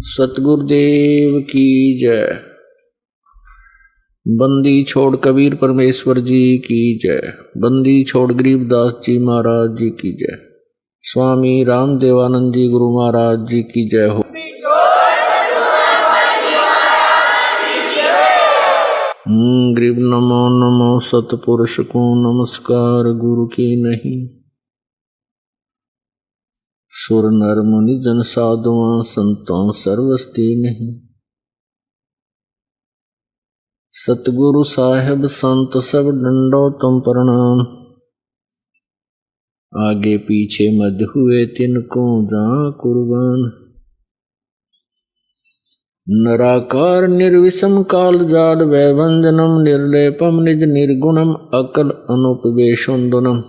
सतगुरुदेव की जय। बंदी छोड़ कबीर परमेश्वर जी की जय। बंदी छोड़ गरीबदास जी महाराज जी की जय। स्वामी रामदेवानंद जी गुरु महाराज जी की जय हो। गरीब नमो नमो सतपुरुष को नमस्कार गुरु की नहीं। सुर नर मुनि जन साधुआं संतों सर्वस्ती नहीं। सतगुरु साहेब संत सब डंडो तुम प्रणाम। आगे पीछे मध्य हुए तिनको जहाँ कुर्बान। नराकार निर्विषम काल जाल वैभंजनम निर्लेपम निज निर्गुणम अकल अनुपवेशुंदनम।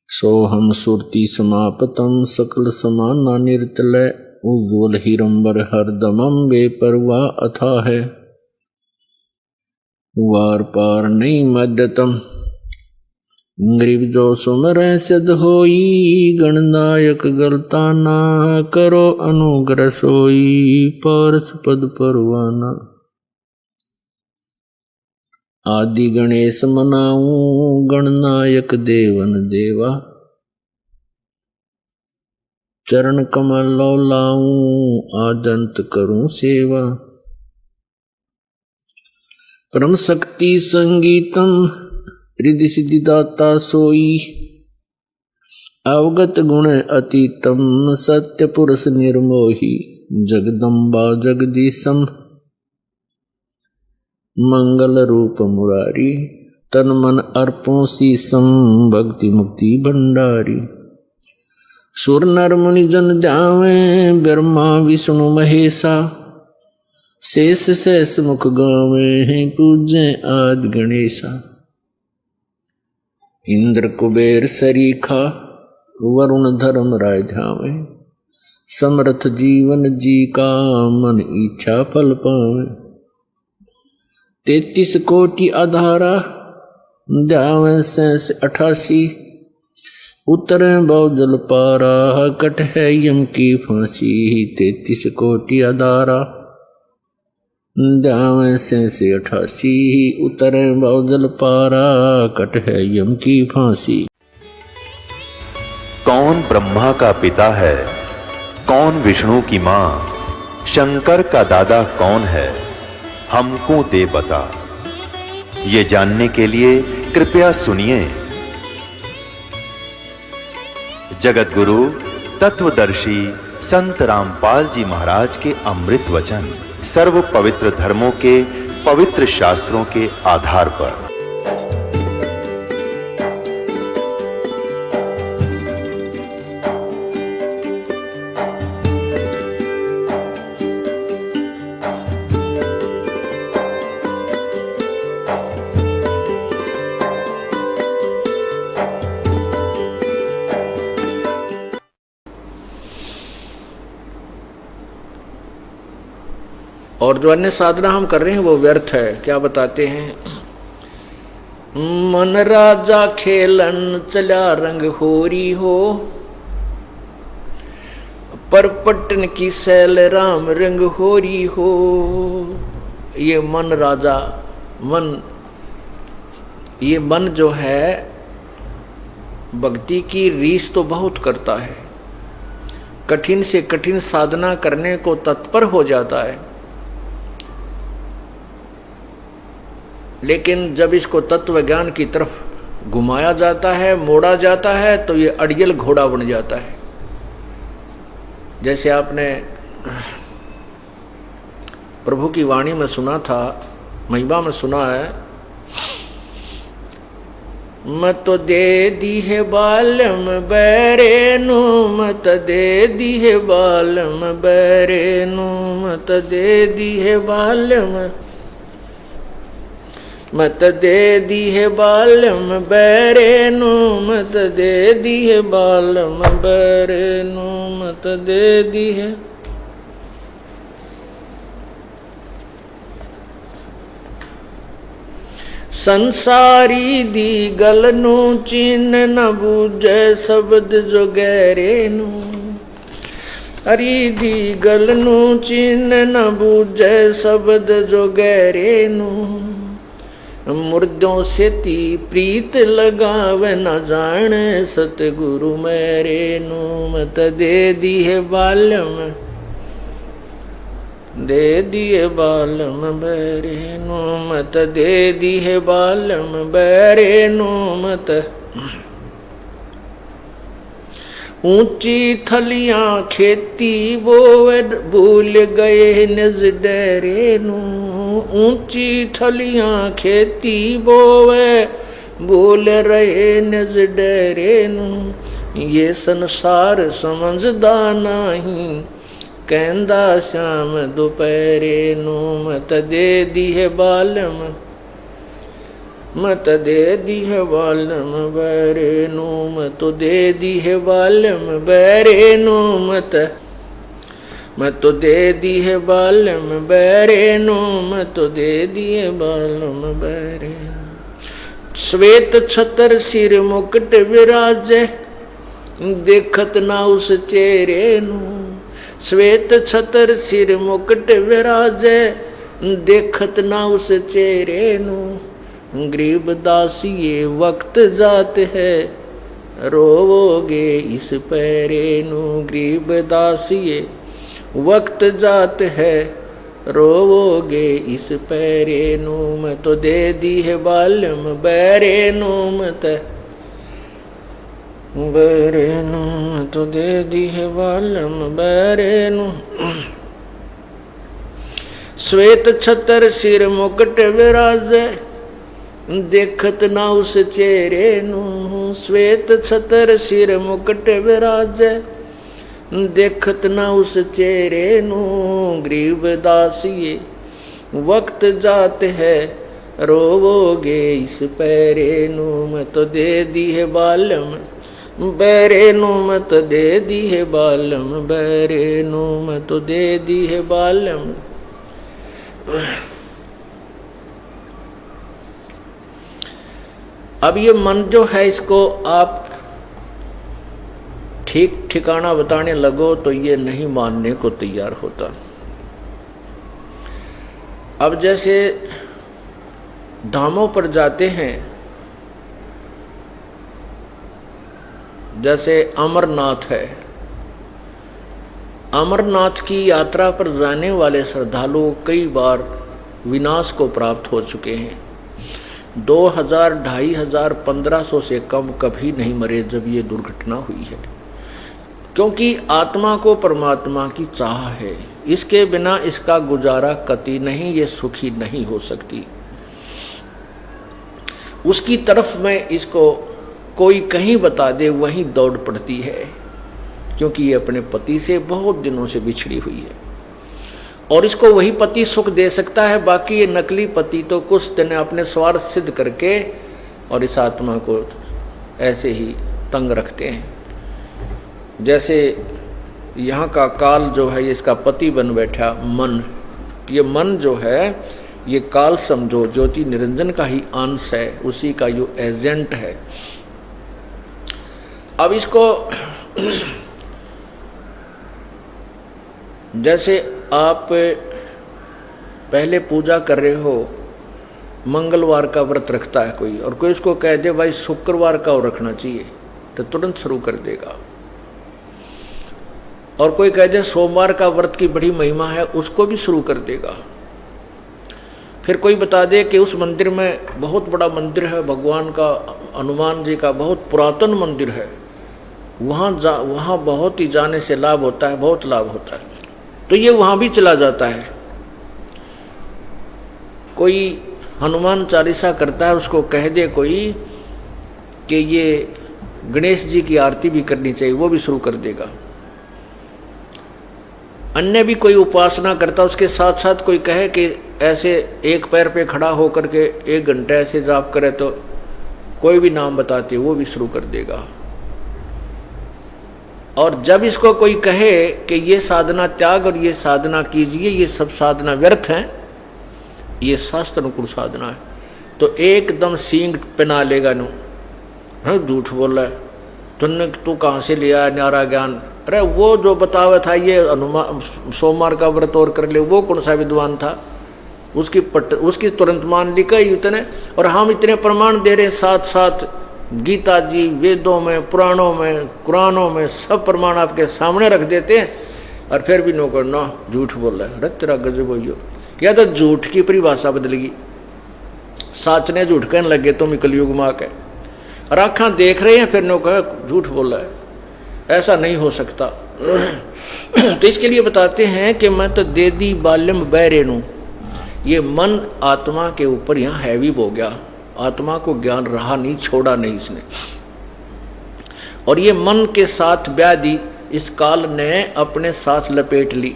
सोहम सुरति समापतम सकल समाना निर्तलय उज्ज्वल हिरंबर हरदमम बेपरवाह अथा है। वार पार नहीं मध्यतम गरीब जो सुमर सिद्ध होई। गणनायक गलता ना करो अनुग्रह सोई। पारस पद परवाना आदि गणेश मनाऊं। गणनायक देवन देवा चरण कमल लो लाऊं। आदंत करूं सेवा परम शक्ति संगीतम रिद्धि सिद्धि दाता सोई। अवगत गुण अतीतम सत्य पुरुष निर्मोही। जगदम्बा जगदीशम मंगल रूप मुरारी। तन मन अर्पों शीसम भक्ति मुक्ति भंडारी। सुर नर मुनि जन ध्यावे ब्रह्मा विष्णु महेशा। शेष शेष मुख गावे पूजे आदि गणेशा। इंद्र कुबेर सरीखा वरुण धर्म राय ध्यावे। समर्थ जीवन जी का मन इच्छा फल पावे। 33 कोटि आधारा ध्यावे शेष 88। उतरे बहुजल पारा कट है यम की फांसी। 33 कोटि आधारा ध्यावे शेष 88। उतरे बहुजल पारा कट है यम की फांसी। कौन ब्रह्मा का पिता है, कौन विष्णु की मां, शंकर का दादा कौन है, हमको दे बता। ये जानने के लिए कृपया सुनिए जगत गुरु तत्वदर्शी संत रामपाल जी महाराज के अमृत वचन सर्व पवित्र धर्मों के पवित्र शास्त्रों के आधार पर। और जो अन्य साधना हम कर रहे हैं वो व्यर्थ है। क्या बताते हैं? मन राजा खेलन चला रंग होरी हो। पर पट्टन की सैल राम रंग होरी हो। ये मन राजा ये मन जो है भक्ति की रीस तो बहुत करता है। कठिन से कठिन साधना करने को तत्पर हो जाता है। लेकिन जब इसको तत्व ज्ञान की तरफ घुमाया जाता है, मोड़ा जाता है, तो ये अड़ियल घोड़ा बन जाता है। जैसे आपने प्रभु की वाणी में सुना था, महिमा में सुना है, मत दे दी है बालम बैरेनु। मत दे दी है बालम बैरेनु। मत दे दी है बालम। मत दे दी है बालम बैरेनु। मत दे दी है बालम बैरेनु। मत दे दी है। संसारी दी गल नू चिन्ह न बूझे शब्द जो गहरे नू। हरी दी गल नू चिन्ह न बूझे शब्द जो गहरे नू मुर्दों से ती प्रीत लगावे न जान सतगुरु मेरे नू मत दे दी है बालम दे दिए बालम बैरे नू मत दे दी है बालम बैरे नू मत ऊंची थलियां खेती बोवे भूल गए निज डेरे नू ऊंची थलियां खेती बोवे भूल रहे निज डेरे नू ये संसार समझदा नहीं कहंदा श्याम दोपहरे नू मत दे दी है बालम मत दे दी है बालम बैरे नू मत दे दी है बालम बैरे नू मत दे दी है बालम बैरे नू मत दे दी है बालम बैरे श्वेत छतर सिर मुकुट विराजे देखत ना उस चेहरे नू श्वेत छतर सिर मुकुट विराजे देखत ना उस चेहरे नू गरीब दासी ये वक्त जात है रोवोगे इस पैरे नू गरीब दासी ये वक्त जात है रोवोगे इस पैरे नू मैं तो दे दी है बालम बैरे नू मत बैरे नू मैं तो दे दी है बालम बैरे नू श्वेत छतर सिर मुकुट विराजे देखत ना उस चेहरे नू श्वेत छतर सिर मुकुट विराजे देखत ना उस चेहरे नू गरीब दासिये वक्त जात है रोवोगे इस पैरे नू मैं तो दे दी है बालम बैरे नू मत दे दी है बालम बैरे नू मैं तो दे दी है बालम अब ये मन जो है इसको आप ठीक ठिकाना बताने लगो तो ये नहीं मानने को तैयार होता। अब जैसे धामों पर जाते हैं, जैसे अमरनाथ है, अमरनाथ की यात्रा पर जाने वाले श्रद्धालु कई बार विनाश को प्राप्त हो चुके हैं। 2000, 2500, 1500 से कम कभी नहीं मरे जब ये दुर्घटना हुई है, क्योंकि आत्मा को परमात्मा की चाह है, इसके बिना इसका गुजारा कतई नहीं, ये सुखी नहीं हो सकती। उसकी तरफ में इसको कोई कहीं बता दे वहीं दौड़ पड़ती है, क्योंकि ये अपने पति से बहुत दिनों से बिछड़ी हुई है और इसको वही पति सुख दे सकता है। बाकी ये नकली पति तो कुछ दिन अपने स्वार्थ सिद्ध करके और इस आत्मा को ऐसे ही तंग रखते हैं। जैसे यहाँ का काल जो है, इसका पति बन बैठा मन। ये मन जो है ये काल समझो ज्योति निरंजन का ही अंश है, उसी का जो एजेंट है। अब इसको जैसे आप पहले पूजा कर रहे हो, मंगलवार का व्रत रखता है कोई, और कोई उसको कह दे भाई शुक्रवार का रखना चाहिए, तो तुरंत शुरू कर देगा। और कोई कह दे सोमवार का व्रत की बड़ी महिमा है, उसको भी शुरू कर देगा। फिर कोई बता दे कि उस मंदिर में बहुत बड़ा मंदिर है भगवान का, हनुमान जी का बहुत पुरातन मंदिर है, वहाँ बहुत ही जाने से लाभ होता है, बहुत लाभ होता है, तो ये वहाँ भी चला जाता है। कोई हनुमान चालीसा करता है, उसको कह दे कोई कि ये गणेश जी की आरती भी करनी चाहिए, वो भी शुरू कर देगा। अन्य भी कोई उपासना करता, उसके साथ साथ कोई कहे कि ऐसे एक पैर पे खड़ा होकर के 1 घंटा ऐसे जाप करे, तो कोई भी नाम बताते वो भी शुरू कर देगा। और जब इसको कोई कहे कि ये साधना त्याग और ये साधना कीजिए, ये सब साधना व्यर्थ हैं, ये शास्त्र अनुकूल साधना है, तो एकदम सींग पहना लेगा। नो झूठ बोल रहा है, तू कहाँ से लिया न्यारा ज्ञान, अरे वो जो बतावा था ये हनुमान सोमवार का व्रत और कर ले, वो कौन सा विद्वान था? उसकी तुरंत मान ली कई उतने। और हम इतने प्रमाण दे रहे, साथ साथ गीता जी, वेदों में, पुराणों में, कुरानों में सब प्रमाण आपके सामने रख देते हैं, और फिर भी नो करना झूठ बोल रहा है। अरे तेरा गजब हो, या तो झूठ की परिभाषा बदलेगी, साच ने झूठ कहने लगे तुम कलयुग में आके, और आँखा देख रहे हैं फिर नो कह झूठ बोल रहा है, ऐसा नहीं हो सकता। तो इसके लिए बताते हैं कि मैं तो दे दी बाल्यम बैरेणु, ये मन आत्मा के ऊपर यहाँ हैवी हो गया, आत्मा को ज्ञान रहा नहीं, छोड़ा नहीं इसने, और ये मन के साथ व्याधि इस काल ने अपने साथ लपेट ली,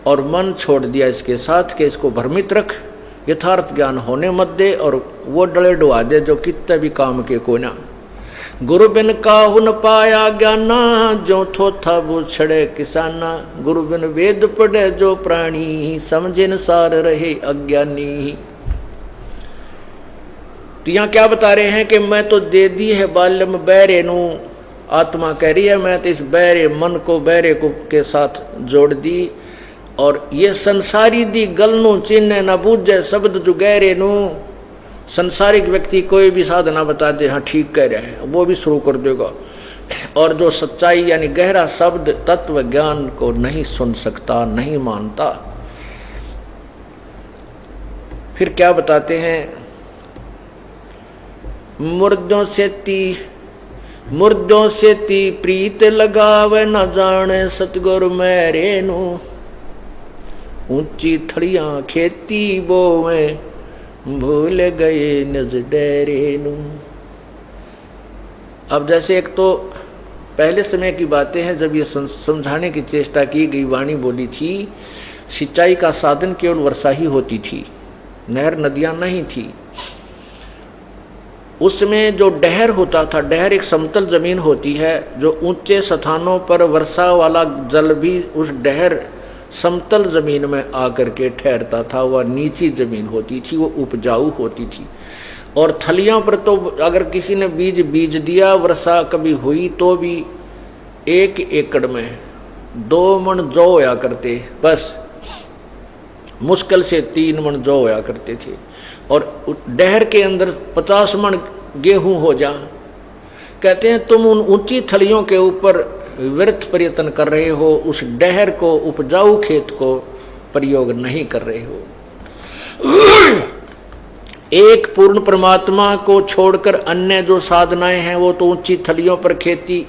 और मन छोड़ दिया इसके साथ कि इसको भ्रमित रख, यथार्थ ज्ञान होने मत दे, और वो डले डुआ दे जो कितने भी काम के को ना। गुरु बिन काहु न पाया ज्ञाना, जो थो था वो छड़े किसाना, गुरु बिन वेद पढ़े जो प्राणी, समझे न सार रहे अज्ञानी। तो यहाँ क्या बता रहे हैं कि मैं तो दे दी है बाल्यम बैरेनु, आत्मा कह रही है मैं तो इस बैरे मन को बैरे को के साथ जोड़ दी, और ये संसारी दी गलनू चिन्ह न बूझे शब्द जो गहरे नू। संसारिक व्यक्ति कोई भी साधना बता दे, हाँ ठीक कह रहे हैं, वो भी शुरू कर देगा, और जो सच्चाई यानी गहरा शब्द तत्व ज्ञान को नहीं सुन सकता, नहीं मानता। फिर क्या बताते हैं, मुर्दों से ती प्रीत लगावे, न जाने सतगुरु मेरे नू, ऊंची थड़ियां खेती बोवे, भूल गए निज डेरे नू। अब जैसे एक तो पहले समय की बातें हैं जब ये समझाने की चेष्टा की गई, वाणी बोली थी, सिंचाई का साधन केवल वर्षा ही होती थी, नहर नदियां नहीं थी। उसमें जो डहर होता था, डहर एक समतल जमीन होती है, जो ऊंचे स्थानों पर वर्षा वाला जल भी उस डहर समतल जमीन में आकर के ठहरता था, वह नीची जमीन होती थी, वो उपजाऊ होती थी। और थलियों पर तो अगर किसी ने बीज दिया, वर्षा कभी हुई तो भी 1 एकड़ में 2 मन जौ होया करते, बस मुश्किल से 3 मन जौ होया करते थे। और डहर के अंदर 50 मन गेहूं हो जा। कहते हैं तुम उन ऊंची थलियों के ऊपर व्यर्थ प्रयत्न कर रहे हो, उस डहर को, उपजाऊ खेत को प्रयोग नहीं कर रहे हो। एक पूर्ण परमात्मा को छोड़कर अन्य जो साधनाएं हैं वो तो ऊंची थलियों पर खेती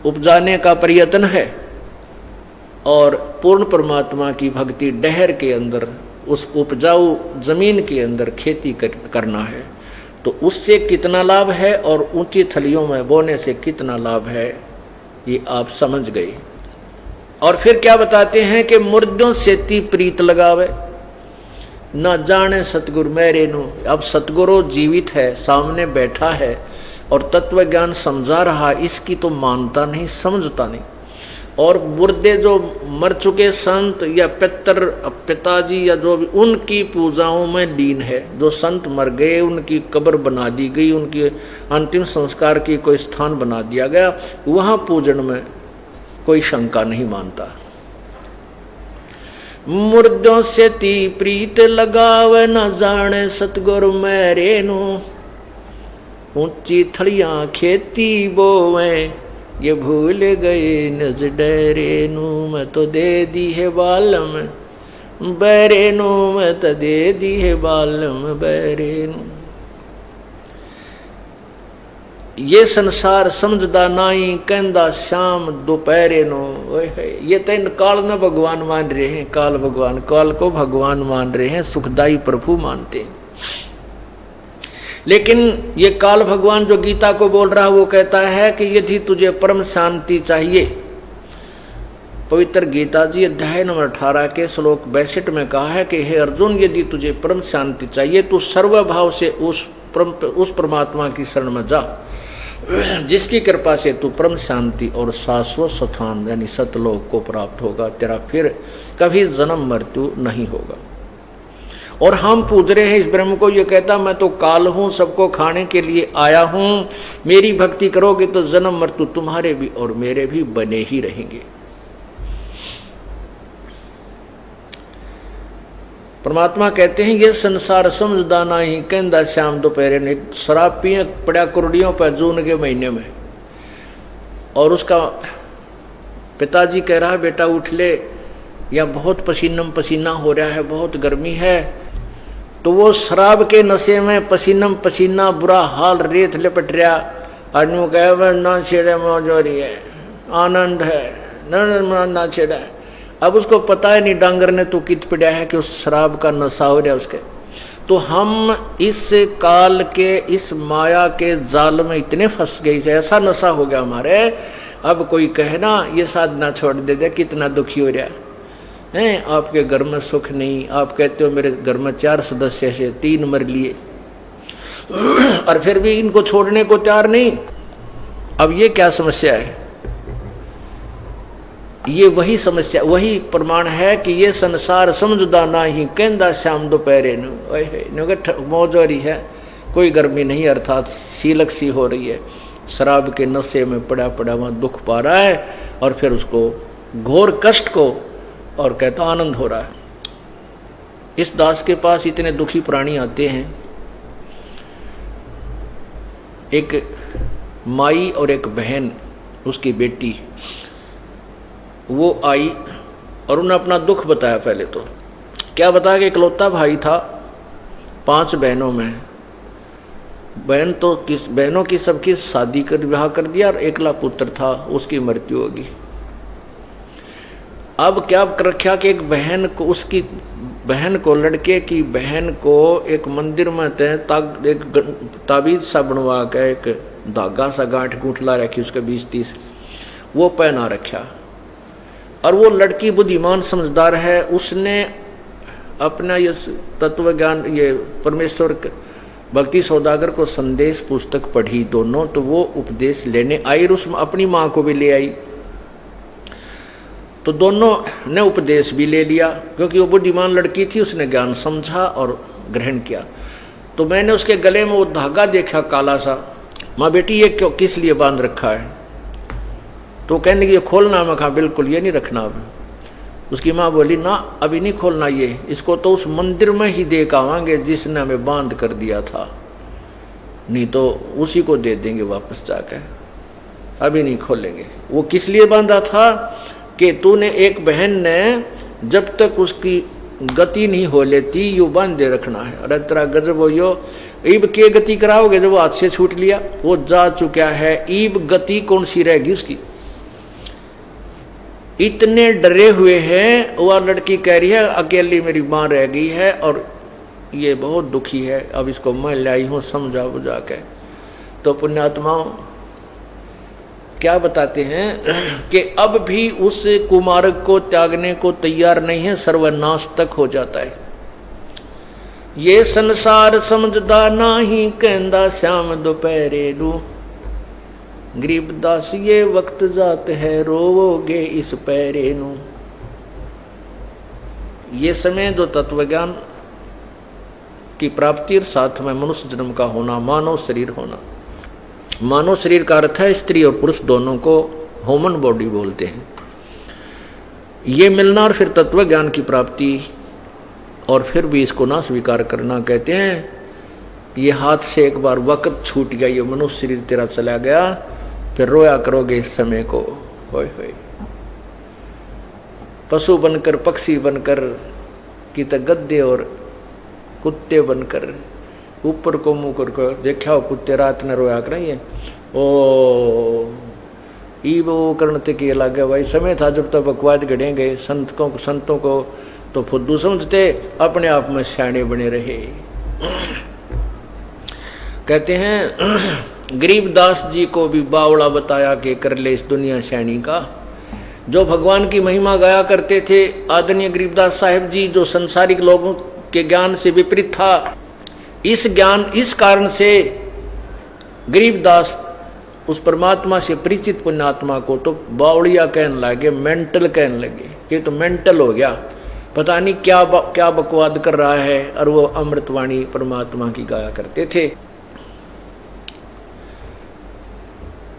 उपजाने का प्रयत्न है, और पूर्ण परमात्मा की भक्ति डहर के अंदर, उस उपजाऊ जमीन के अंदर खेती करना है। तो उससे कितना लाभ है और ऊंची थलियों में बोने से कितना लाभ है, ये आप समझ गए। और फिर क्या बताते हैं कि मुर्दों से ती प्रीत लगावे, न जाने सतगुरु मेरे नु। अब सतगुरु जीवित है, सामने बैठा है और तत्व ज्ञान समझा रहा, इसकी तो मानता नहीं, समझता नहीं। और मुर्दे जो मर चुके संत या पिताजी या जो भी, उनकी पूजाओं में लीन है। जो संत मर गए उनकी कब्र बना दी गई, उनकी अंतिम संस्कार की कोई स्थान बना दिया गया, वहाँ पूजन में कोई शंका नहीं मानता। मुर्दों से ती प्रीत लगावे, न जाने सतगुरु मेरे नु। ऊंची थड़ियां खेती बोवे, ये भूल गए निज डेरे नू। मैं तो दे दी है बालम बैरे नू, मैं तो दे दी है बालम बैरे नू। ये संसार समझदा नाई, कहंदा श्याम दोपहरे नो। ये तो इन काल में भगवान मान रहे हैं, काल भगवान, काल को भगवान मान रहे हैं, सुखदाई प्रभु मानते हैं। लेकिन ये काल भगवान जो गीता को बोल रहा है वो कहता है कि यदि तुझे परम शांति चाहिए, पवित्र गीता जी अध्याय नंबर 18 के श्लोक 62 में कहा है कि हे अर्जुन, यदि तुझे परम शांति चाहिए तो सर्वभाव से उस परमात्मा की शरण में जा, जिसकी कृपा से तू परम शांति और शाश्वत स्थान यानी सतलोक को प्राप्त होगा। तेरा फिर कभी जन्म मृत्यु नहीं होगा। और हम पूज रहे हैं इस ब्रह्म को। ये कहता मैं तो काल हूं, सबको खाने के लिए आया हूं, मेरी भक्ति करोगे तो जन्म मृत्यु तुम्हारे भी और मेरे भी बने ही रहेंगे। परमात्मा कहते हैं ये संसार समझदा नहीं, कहंदा श्याम दोपहरे ने। शराब पिए पड़ा कुर्डियों पर जून के महीने में, और उसका पिताजी कह रहा है बेटा उठ ले, या बहुत पसीनम पसीना हो रहा है, बहुत गर्मी है। तो वो शराब के नशे में पसीनम पसीना, बुरा हाल, रेत लिपट रहा। आदमी कहे ना छेड़े मौज हो रही है, आनंद है, ना छेड़ा है। अब उसको पता है नहीं डांगर ने तो कित पड़ा है कि उस शराब का नशा हो रहा है उसके। तो हम इस काल के, इस माया के जाल में इतने फंस गए, ऐसा नशा हो गया हमारे। अब कोई कहे ना ये साधना छोड़ दे दे, कितना दुखी हो रहा है, आपके घर में सुख नहीं। आप कहते हो मेरे घर में 4 सदस्य से 3 मर लिए, और फिर भी इनको छोड़ने को तैयार नहीं। अब ये क्या समस्या है? ये वही समस्या, वही प्रमाण है कि ये संसार समझदा नहीं, कहंदा श्याम दोपहरे मौज हो रही है, कोई गर्मी नहीं, अर्थात सीलक सी हो रही है। शराब के नशे में पड़ा पड़ा वहाँ दुख पा रहा है, और फिर उसको घोर कष्ट को, और कहता आनंद हो रहा है। इस दास के पास इतने दुखी प्राणी आते हैं। एक माई और एक बहन, उसकी बेटी, वो आई और उन्हें अपना दुख बताया। पहले तो क्या बताया कि इकलौता भाई था 5 बहनों में। बहनों की सबकी शादी कर विवाह कर दिया, और एकला पुत्र था, उसकी मृत्यु होगी। अब क्या कर रखा कि एक बहन को, उसकी बहन को, लड़के की बहन को एक मंदिर में एक ताबीज सा बनवा के, एक धागा सा गांठ गूंठला रखी, उसके 20-30 वो पहना रखा। और वो लड़की बुद्धिमान समझदार है, उसने अपना ये तत्व ज्ञान, ये परमेश्वर भक्ति सौदागर को संदेश पुस्तक पढ़ी दोनों। तो वो उपदेश लेने आई, और उस अपनी माँ को भी ले आई। तो दोनों ने उपदेश भी ले लिया, क्योंकि वो बुद्धिमान लड़की थी, उसने ज्ञान समझा और ग्रहण किया। तो मैंने उसके गले में वो धागा देखा काला सा। माँ बेटी ये क्यों, किस लिए बांध रखा है? तो कहने की ये खोलना। मैं कहा बिल्कुल ये नहीं रखना। अब उसकी माँ बोली ना अभी नहीं खोलना, ये इसको तो उस मंदिर में ही दे के आवांगे जिसने हमें बांध कर दिया था, नहीं तो उसी को दे देंगे वापस जाकर, अभी नहीं खोलेंगे। वो किस लिए बांधा था कि तूने, एक बहन ने जब तक उसकी गति नहीं हो लेती यू बांधे रखना है। अरे तेरा गजब हो यो, ईब के गति कराओगे जब वो हाथ से छूट लिया, वो जा चुका है, ईब गति कौन सी रहेगी उसकी? इतने डरे हुए हैं। वह लड़की कह रही है अकेली मेरी माँ रह गई है और ये बहुत दुखी है, अब इसको मैं लाई हूँ समझा बुझा के। तो पुण्यात्माओं क्या बताते हैं कि अब भी उस कुमारक को त्यागने को तैयार नहीं है, सर्वनाश तक हो जाता है। ये संसार समझदा नाही, कहंदा श्याम दोपहरे रू। गरीबदास ये वक्त जात है, रोवोगे इस पैरे नू। ये समय दो तत्वज्ञान की प्राप्ति और साथ में मनुष्य जन्म का होना, मानव शरीर होना। मानव शरीर का अर्थ है स्त्री और पुरुष दोनों को ह्यूमन बॉडी बोलते हैं। ये मिलना और फिर तत्व ज्ञान की प्राप्ति, और फिर भी इसको ना स्वीकार करना। कहते हैं ये हाथ से एक बार वक्त छूट गया, ये मनुष्य शरीर तेरा चला गया, फिर रोया करोगे इस समय को। होय होय पशु बनकर, पक्षी बनकर, कि त गद्दे और कुत्ते बनकर ऊपर को मुँह कर देखा हो कुत्ते रात ने रोया करें। ओ ई वो करने के लगे भाई, समय था जब तक बकवाद गढ़ेंगे। संतों को तो फुद्दू समझते, अपने आप में सियाणे बने रहे। कहते हैं गरीबदास जी को भी बावड़ा बताया कि कर ले इस दुनिया सियाणी का। जो भगवान की महिमा गाया करते थे आदरणीय गरीबदास साहिब जी, जो संसारिक लोगों के ज्ञान से विपरीत था, इस कारण से गरीबदास उस परमात्मा से परिचित पुण्यात्मा को तो बावड़िया कहने लगे, मेंटल कहने लगे कि तो मेंटल हो गया। पता नहीं क्या बकवाद कर रहा है, और वो अमृतवाणी परमात्मा की गाया करते थे।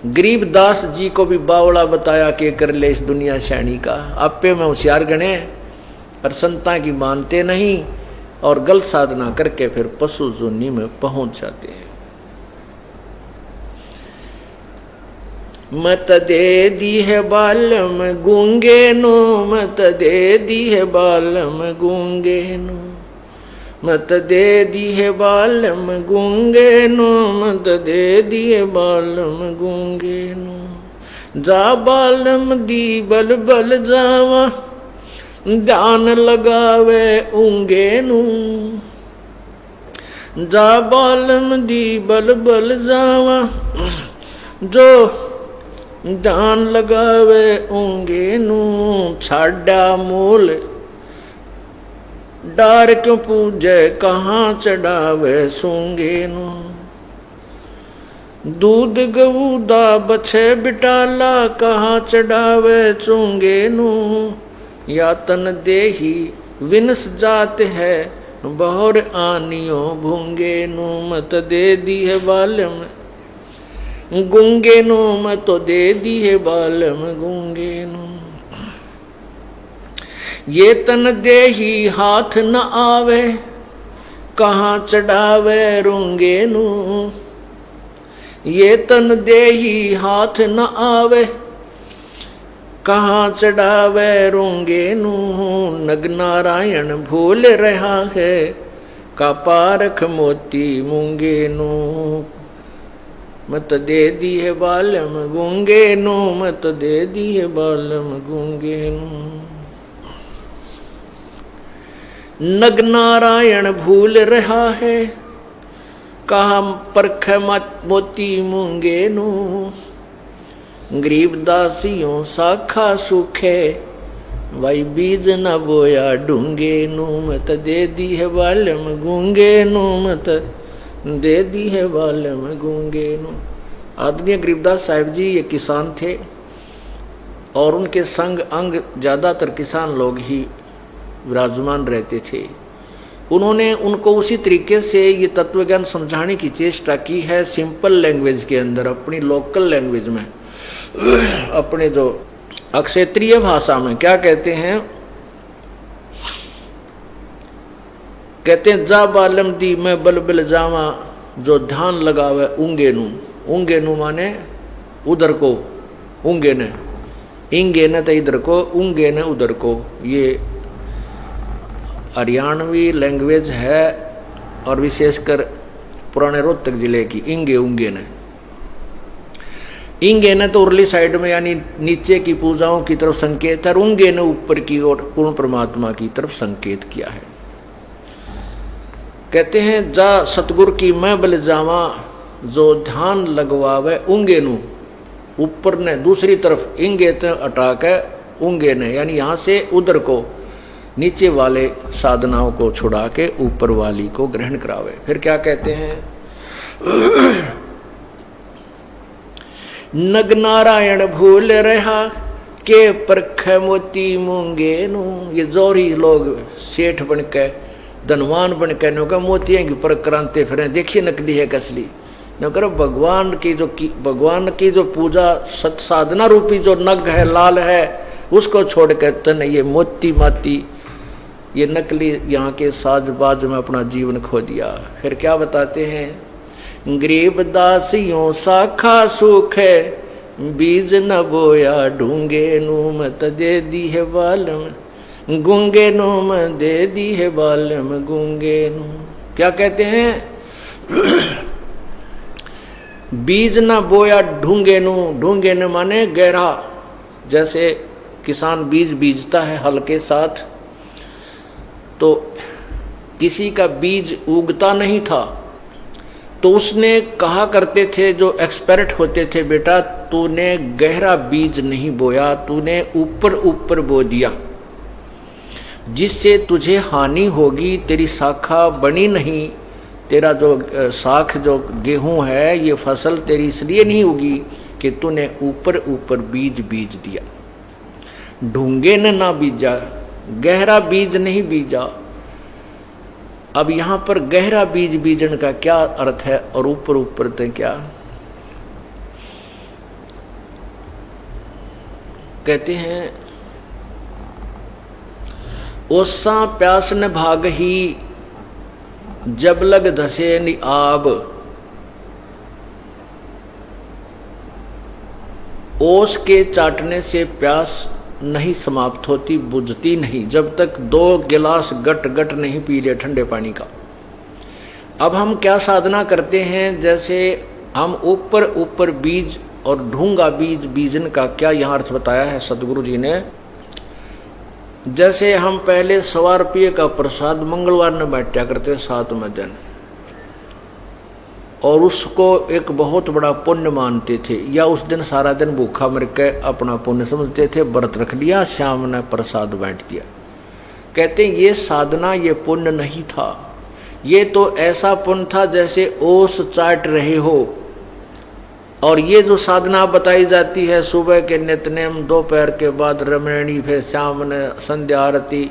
गरीबदास जी को भी बावड़ा बताया कि कर ले इस दुनिया सैनी का, आपे में होशियार गणे और संता की मानते नहीं, और गलत साधना करके फिर पशु जोनी में पहुंच जाते हैं। मत दे दी है बालम गूंगे नो, मत दे दी है बालम गूंगे नो, मत दे दी है बालम गूंगे नो, मत दे दी है बालम गूंगे नो। जा बालम दी बल बल जावा, ध्यान लगावे ऊंगे नु। जा बालम दी बल बल जावा, जो ध्यान लगावे ऊंगे नु। छाड़ा मूल डार क्यों पूजे, कहाँ चढ़ावे सूंगे नु। दूध गऊदा बछे बिटाला, कहाँ चढ़ावे चूंगे नु। यातन देही विनस जात है, बहुर आनियो भूंगे नु। मत दे दी है बालम गूंगे नु, मत दे दी है बालम गूंगे नु। ये तन देही हाथ न आवे, कहाँ चढ़ावे रूंगे नु। ये तन देही हाथ न आवे, कहाँ चढ़ावे रूंगे नु। नग नारायण भूल रहा है, का पारख मोती मूंगे नु। मत दे दी है बालम गूंगे नु, मत दे दी है बालम गूंगे नु। नग नारायण भूल रहा है, कहा परख मत मोती मूंगे नु। गरीबदासियों साखा सूखे, भाई बीज न बोया ढूंगे नु। मत दे दी है बालम गूंगे नु, मत दे दी है बालम गूंगे नु। आदरणीय गरीबदास साहिब जी ये किसान थे, और उनके संग अंग ज़्यादातर किसान लोग ही विराजमान रहते थे। उन्होंने उनको उसी तरीके से ये तत्वज्ञान समझाने की चेष्टा की है, सिंपल लैंग्वेज के अंदर, अपनी लोकल लैंग्वेज में, अपने जो क्षेत्रीय भाषा में। क्या कहते हैं? कहते हैं जा बालम दी मैं बल बल जावा, जो ध्यान लगावे ऊंगे नु। ऊंगे नु माने उधर को, ऊंगे ने, इंगे ने तो इधर को, ऊंगे ने उधर को। ये हरियाणवी लैंग्वेज है, और विशेषकर पुराने रोहतक जिले की। इंगे ऊंगे ने, इंगे ने तो उर्ली साइड में यानी नीचे की पूजाओं की तरफ संकेत है, और ऊंगे ने ऊपर की ओर पूर्ण परमात्मा की तरफ संकेत किया है। कहते हैं जा सतगुरु की मैं बल जावा, जो ध्यान लगवावे ऊंगे नु। ऊपर ने दूसरी तरफ इंगे ते हटा के ऊंगे ने, यानी यहाँ से उधर को, नीचे वाले साधनाओं को छुड़ा के ऊपर वाली को ग्रहण करावे। फिर क्या कहते हैं? नग नारायण भूल रहा, के परख मोती मूंगे नु। ये जोरी लोग सेठ बन के, धनवान बन के नौका मोतियां की परख कराते फिर, देखिए नकली है कसली। नौकर भगवान की जो पूजा सत साधना रूपी जो नग है, लाल है, उसको छोड़ के तन ये मोती माती, ये नकली यहाँ के साजबाज में अपना जीवन खो दिया। फिर क्या बताते हैं? गरीबदासियों साखा सुख है, बीज न बोया ढूंगे नु। मत दे दी है बालम गूंगे नु, मत दे दी है बालम गूंगे नु। क्या कहते हैं? बीज न बोया ढूंगे नु। ढूंगे न माने गहरा, जैसे किसान बीज बीजता है हल के साथ, तो किसी का बीज उगता नहीं था, तो उसने कहा करते थे जो एक्सपर्ट होते थे, बेटा तूने गहरा बीज नहीं बोया, तूने ऊपर ऊपर बो दिया, जिससे तुझे हानि होगी, तेरी शाखा बनी नहीं, तेरा जो साख जो गेहूं है, ये फसल तेरी इसलिए नहीं होगी कि तूने ऊपर ऊपर बीज बीज दिया। ढूंगे न ना बीजा, गहरा बीज नहीं बीजा। अब यहां पर गहरा बीज बीजन का क्या अर्थ है और ऊपर ऊपर ते क्या कहते हैं, ओसा प्यास न भाग ही जब लग धसे नि आब। ओस के चाटने से प्यास नहीं समाप्त होती, बुझती नहीं, जब तक 2 गिलास गट गट नहीं पी ले ठंडे पानी का। अब हम क्या साधना करते हैं, जैसे हम ऊपर ऊपर बीज और ढूंगा बीज बीजन का क्या यहाँ अर्थ बताया है सदगुरु जी ने। जैसे हम पहले 100 रुपये का प्रसाद मंगलवार न बांटा करते 7वें दिन, और उसको एक बहुत बड़ा पुण्य मानते थे, या उस दिन सारा दिन भूखा मर के अपना पुण्य समझते थे, व्रत रख लिया, शाम ने प्रसाद बांट दिया। कहते हैं ये साधना, ये पुण्य नहीं था, ये तो ऐसा पुण्य था जैसे ओस चाट रहे हो। और ये जो साधना बताई जाती है, सुबह के नित्यनेम, दोपहर के बाद रमणी, फिर शाम ने संध्या आरती,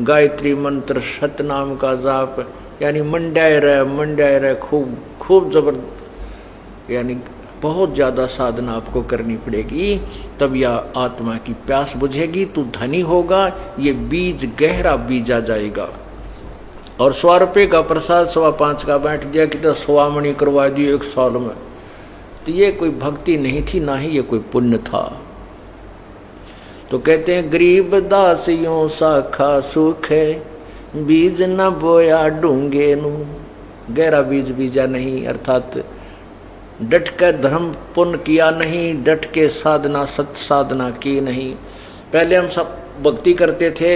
गायत्री मंत्र, सतनाम का जाप, यानी मंडाए रहे, खूब खूब जबर, यानी बहुत ज़्यादा साधना आपको करनी पड़ेगी, तब यह आत्मा की प्यास बुझेगी, तू धनी होगा, ये बीज गहरा बीजा जाएगा। और 100 रुपये का प्रसाद 5.25 का बैठ दिया कि तो 100 मणि करवा दिए 1 साल में, तो ये कोई भक्ति नहीं थी, ना ही ये कोई पुण्य था। तो कहते हैं गरीब दास यूं साखा सुख है, बीज न बोया डूंगे नू। गहरा बीज बीजा नहीं, अर्थात डट कर धर्म पुण्य किया नहीं, डट के साधना सत साधना की नहीं। पहले हम सब भक्ति करते थे,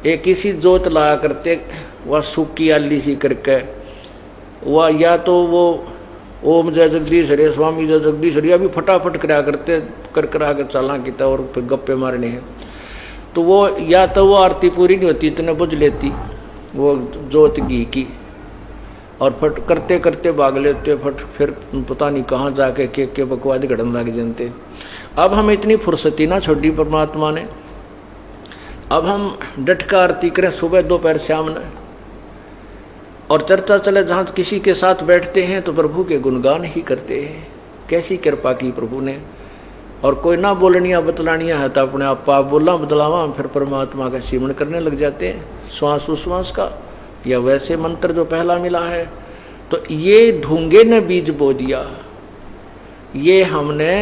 एक किसी जोत लाया करते, वह सूखी आली सी करके, वह या तो वो ओम जय जगदीश हरे, स्वामी जय जगदीश हरे, अभी फटाफट करा करते, करा कर चला किता और फिर गप्पे मारने हैं। तो वो या तो वो आरती पूरी नहीं होती, इतने बुझ लेती वो जोत घी की, और फट करते करते भाग लेते, फट फिर पता नहीं कहाँ जाके के बकवाद घड़न लग जानते। अब हम इतनी फुर्सती ना छोड़ी परमात्मा ने, अब हम डट का आरती करें सुबह दोपहर शाम ने, और चर्चा चले जहाँ किसी के साथ बैठते हैं तो प्रभु के गुणगान ही करते हैं, कैसी कृपा की प्रभु ने। और कोई ना बोलनिया बतलानिया है तो अपने आप पाप बोलना बदलावा, हम फिर परमात्मा का सिमरण करने लग जाते हैं, श्वास उश्वास का, या वैसे मंत्र जो पहला मिला है। तो ये ढूंगे ने बीज बो दिया, ये हमने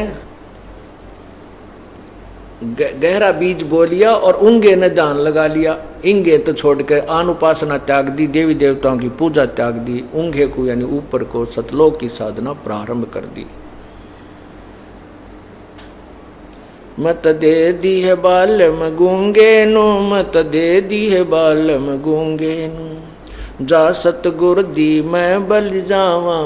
गहरा बीज बो लिया, और उंगे ने दान लगा लिया। इंगे तो छोड़ के आन उपासना त्याग दी, देवी देवताओं की पूजा त्याग दी, उंगे को यानी ऊपर को सतलोक की साधना प्रारंभ कर दी। मत दे दी है बालम गूंगे नु, मत दे दी है बालम गूंगे नु, जा सतगुर दी मैं बल जावा,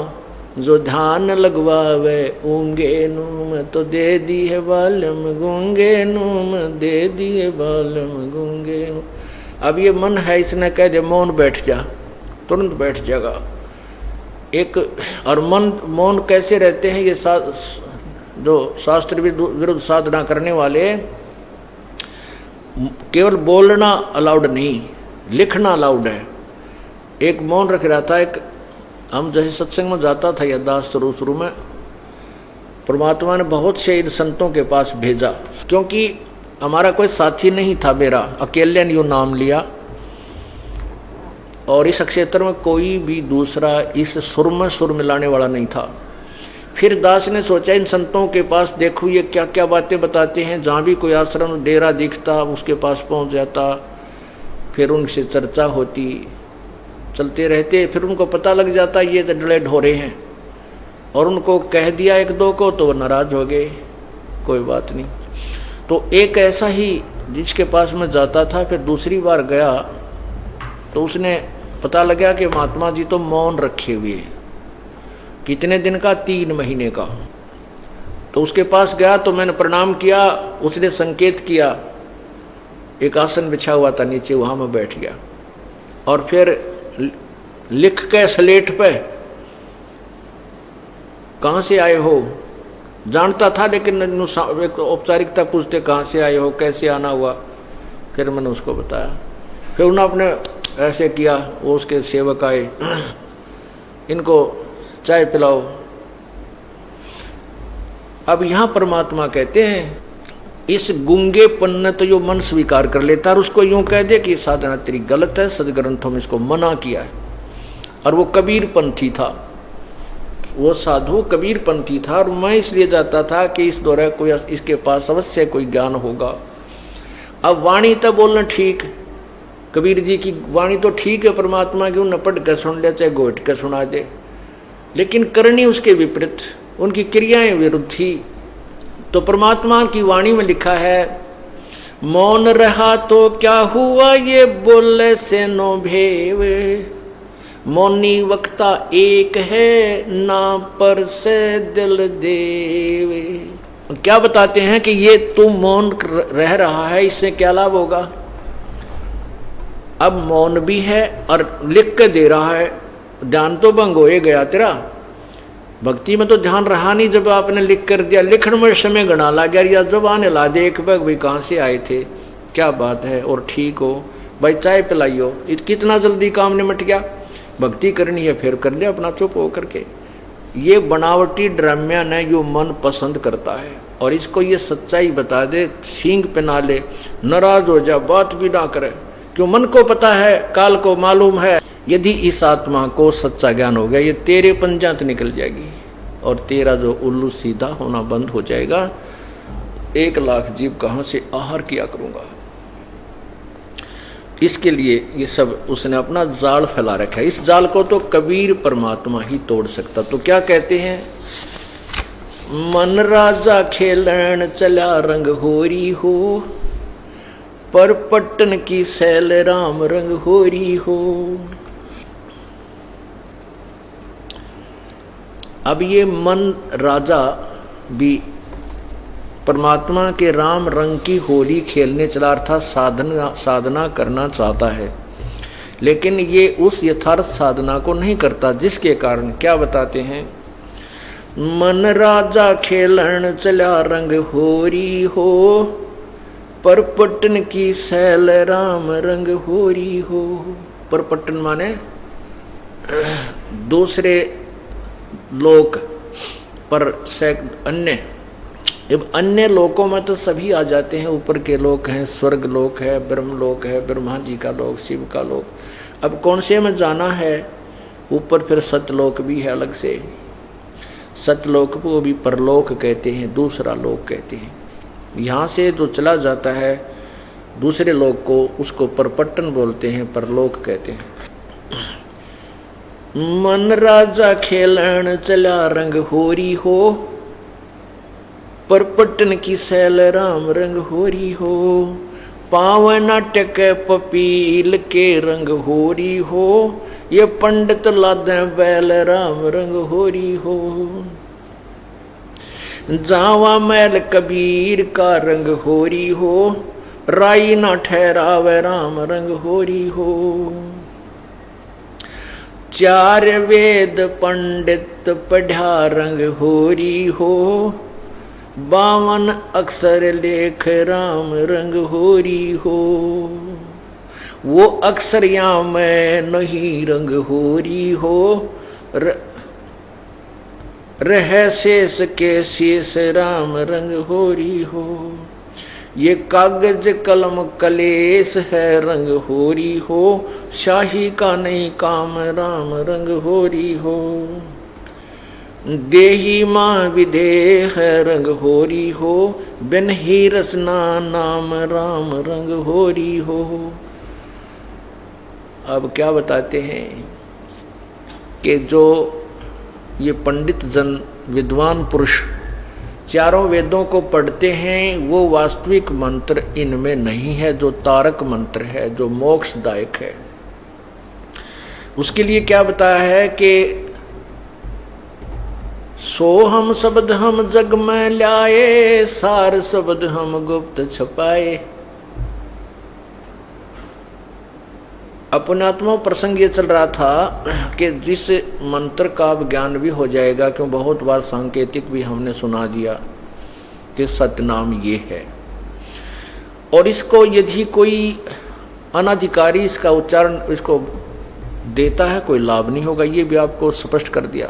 जो ध्यान लगवावे ऊंगे नु, मैं तो दे दी है बालम गूंगे नु, मैं दे दी है बालम गूंगे नु। अब ये मन है, इसने कह दे मौन बैठ जा, तुरंत बैठ जाएगा एक। और मन मौन कैसे रहते हैं, ये जो शास्त्र विरुद्ध साधना करने वाले, केवल बोलना अलाउड नहीं, लिखना अलाउड है। एक मौन रख रहा था, एक हम जैसे सत्संग में जाता था यदास शुरू में, परमात्मा ने बहुत से इन संतों के पास भेजा, क्योंकि हमारा कोई साथी नहीं था, मेरा अकेले ने यूँ नाम लिया, और इस क्षेत्र में कोई भी दूसरा इस सुर में सुर मिलाने वाला नहीं था। फिर दास ने सोचा इन संतों के पास देखो ये क्या क्या बातें बताते हैं, जहाँ भी कोई आश्रम डेरा दिखता उसके पास पहुँच जाता, फिर उनसे चर्चा होती, चलते रहते, फिर उनको पता लग जाता ये तो डले ढोरे हैं, और उनको कह दिया 1-2 को तो वो नाराज हो गए, कोई बात नहीं। तो एक ऐसा ही जिसके पास मैं जाता था, फिर दूसरी बार गया तो उसने पता लगा कि महात्मा जी तो मौन रखे हुए, कितने दिन का, 3 महीने का। तो उसके पास गया तो मैंने प्रणाम किया, उसने संकेत किया, एक आसन बिछा हुआ था नीचे, वहाँ मैं बैठ गया, और फिर लिख के स्लेट पे कहाँ से आए हो, जानता था लेकिन एक औपचारिकता पूछते कहाँ से आए हो, कैसे आना हुआ, फिर मैंने उसको बताया। फिर उन्होंने अपने ऐसे किया, वो उसके सेवक आए, इनको चाय पिलाओ। अब यहाँ परमात्मा कहते हैं इस गूंगेपन ने तो जो मन स्वीकार कर लेता है और उसको यूं कह दे कि साधना तेरी गलत है, सदग्रंथों में इसको मना किया है। और वो कबीरपंथी था, वो साधु कबीरपंथी था। और मैं इसलिए जाता था कि इस दौरान कोई इसके पास अवश्य कोई ज्ञान होगा। अब वाणी तो बोलना ठीक, कबीर जी की वाणी तो ठीक है, परमात्मा की, उन्हें पढ़ कर सुन ले चाहे घोट कर सुना दे, लेकिन करनी उसके विपरीत, उनकी क्रियाएं विरुद्ध थी। तो परमात्मा की वाणी में लिखा है, मौन रहा तो क्या हुआ ये बोले से नो भेव, मौनी वक्ता एक है ना पर से दिल देवे। क्या बताते हैं कि ये तू मौन रह रहा है, इससे क्या लाभ होगा। अब मौन भी है और लिख के दे रहा है, ध्यान तो भंग हो गया तेरा। भक्ति में तो ध्यान रहा नहीं, जब आपने लिख कर दिया, लिखण में समय गणा ला गया, या जब आने ला दे एक भाई कहाँ से आए थे, क्या बात है, और ठीक हो भाई चाय पिलाइयो, कितना जल्दी काम निमट गया। भक्ति करनी है फिर कर ले अपना चुप हो करके। ये बनावटी ड्रामिया ने जो मन पसंद करता है, और इसको ये सच्चाई बता दे, सींग पहना ले, नाराज हो जा, बात भी ना करे, क्यों मन को पता है, काल को मालूम है। यदि इस आत्मा को सच्चा ज्ञान हो गया, ये तेरे पंजात निकल जाएगी और तेरा जो उल्लू सीधा होना बंद हो जाएगा। 1,00,000 जीव कहाँ से आहार किया करूंगा। इसके लिए ये सब उसने अपना जाल फैला रखा है। इस जाल को तो कबीर परमात्मा ही तोड़ सकता। तो क्या कहते हैं, मन राजा खेलन चला रंग होरी हो, पर पट्टन की सैल राम रंग होरी हो। अब ये मन राजा भी परमात्मा के राम रंग की होली खेलने चला, अर्थात साधना करना चाहता है, लेकिन ये उस यथार्थ साधना को नहीं करता, जिसके कारण क्या बताते हैं, मन राजा खेलन चला रंग होरी हो, पर पट्टन की सैल राम रंग होरी हो। पर पट्टन माने दूसरे लोक, पर अन्य, अब अन्य लोकों में तो सभी आ जाते हैं, ऊपर के लोक हैं, स्वर्ग लोक है, ब्रह्म लोक है, ब्रह्मा जी का लोक, शिव का लोक। अब कौन से में जाना है, ऊपर फिर सतलोक भी है अलग से। सतलोक को भी परलोक कहते हैं, दूसरा लोक कहते हैं। यहाँ से जो चला जाता है दूसरे लोक को, उसको परपट्टन बोलते हैं, परलोक कहते हैं। मन राजा खेलन चला रंग होरी हो, पर पट्टन की सैल राम रंग होरी हो। पावन नाटक पपील के रंग होरी हो, ये पंडित लादे बैल राम रंग होरी हो। जावा मैल कबीर का रंग होरी हो, राई ना ठहरावे राम रंग होरी हो। चार वेद पंडित पढ़ा रंग होरी हो, 52 अक्षर लेख राम रंग होरी हो। वो अक्षर या मैं नहीं रंग होरी हो, रह शेष के शेष राम रंग होरी हो। ये कागज कलम कलेश है रंग होरी हो, शाही का नहीं काम राम रंग होरी हो। देही माँ विदेह रंग होरी हो, बिन ही रसना नाम राम रंग होरी हो। अब क्या बताते हैं कि जो ये पंडित जन, विद्वान पुरुष चारों वेदों को पढ़ते हैं, वो वास्तविक मंत्र इनमें नहीं है, जो तारक मंत्र है, जो मोक्षदायक है। उसके लिए क्या बताया है कि सो हम शब्द हम जग में लाए, सार शब्द हम गुप्त छपाए। अपनात्मा प्रसंग ये चल रहा था कि जिस मंत्र का ज्ञान भी हो जाएगा, क्यों बहुत बार सांकेतिक भी हमने सुना दिया कि सतनाम ये है, और इसको यदि कोई अनधिकारी इसका उच्चारण इसको देता है, कोई लाभ नहीं होगा, ये भी आपको स्पष्ट कर दिया।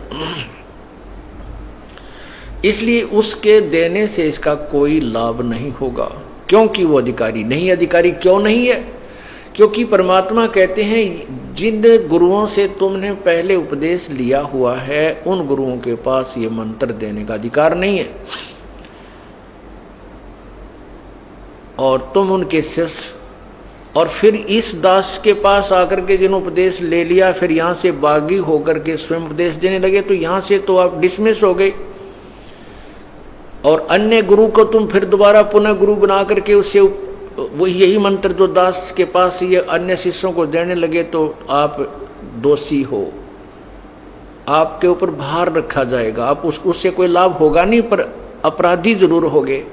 इसलिए उसके देने से इसका कोई लाभ नहीं होगा, क्योंकि वो अधिकारी नहीं। अधिकारी क्यों नहीं है? क्योंकि परमात्मा कहते हैं जिन गुरुओं से तुमने पहले उपदेश लिया हुआ है उन गुरुओं के पास ये मंत्र देने का अधिकार नहीं है, और तुम उनके शिष्य। और फिर इस दास के पास आकर के जिन उपदेश ले लिया, फिर यहाँ से बागी होकर के स्वयं उपदेश देने लगे, तो यहाँ से तो आप डिसमिस हो गए। और अन्य गुरु को तुम फिर दोबारा पुनः गुरु बना करके उससे वो यही मंत्र जो दास के पास ये अन्य शिष्यों को देने लगे, तो आप दोषी हो, आपके ऊपर भार रखा जाएगा, आप उससे कोई लाभ होगा नहीं, पर अपराधी जरूर होगे।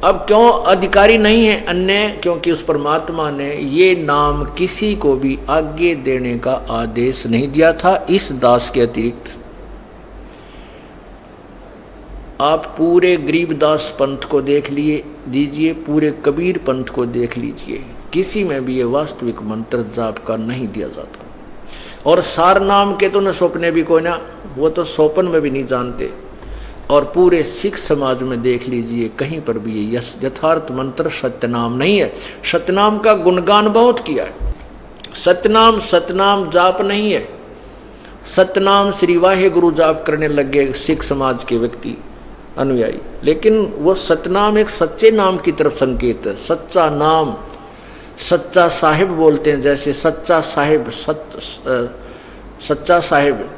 अब क्यों अधिकारी नहीं है अन्य? क्योंकि उस परमात्मा ने ये नाम किसी को भी आगे देने का आदेश नहीं दिया था इस दास के अतिरिक्त। आप पूरे गरीबदास पंथ को देख दीजिए, पूरे कबीर पंथ को देख लीजिए, किसी में भी ये वास्तविक मंत्र जाप का नहीं दिया जाता। और सार नाम के तो न सौंपने भी कोई ना, वो तो सौंपन में भी नहीं जानते। और पूरे सिख समाज में देख लीजिए, कहीं पर भी ये यथार्थ मंत्र सत्यनाम नहीं है। सत्यनाम का गुणगान बहुत किया है, सतनाम जाप नहीं है। सतनाम श्री वाहे गुरु जाप करने लग गए सिख समाज के व्यक्ति अनुयायी, लेकिन वो सतनाम एक सच्चे नाम की तरफ संकेत है। सच्चा नाम, सच्चा साहिब बोलते हैं, जैसे सच्चा साहिब, सच्चा साहिब,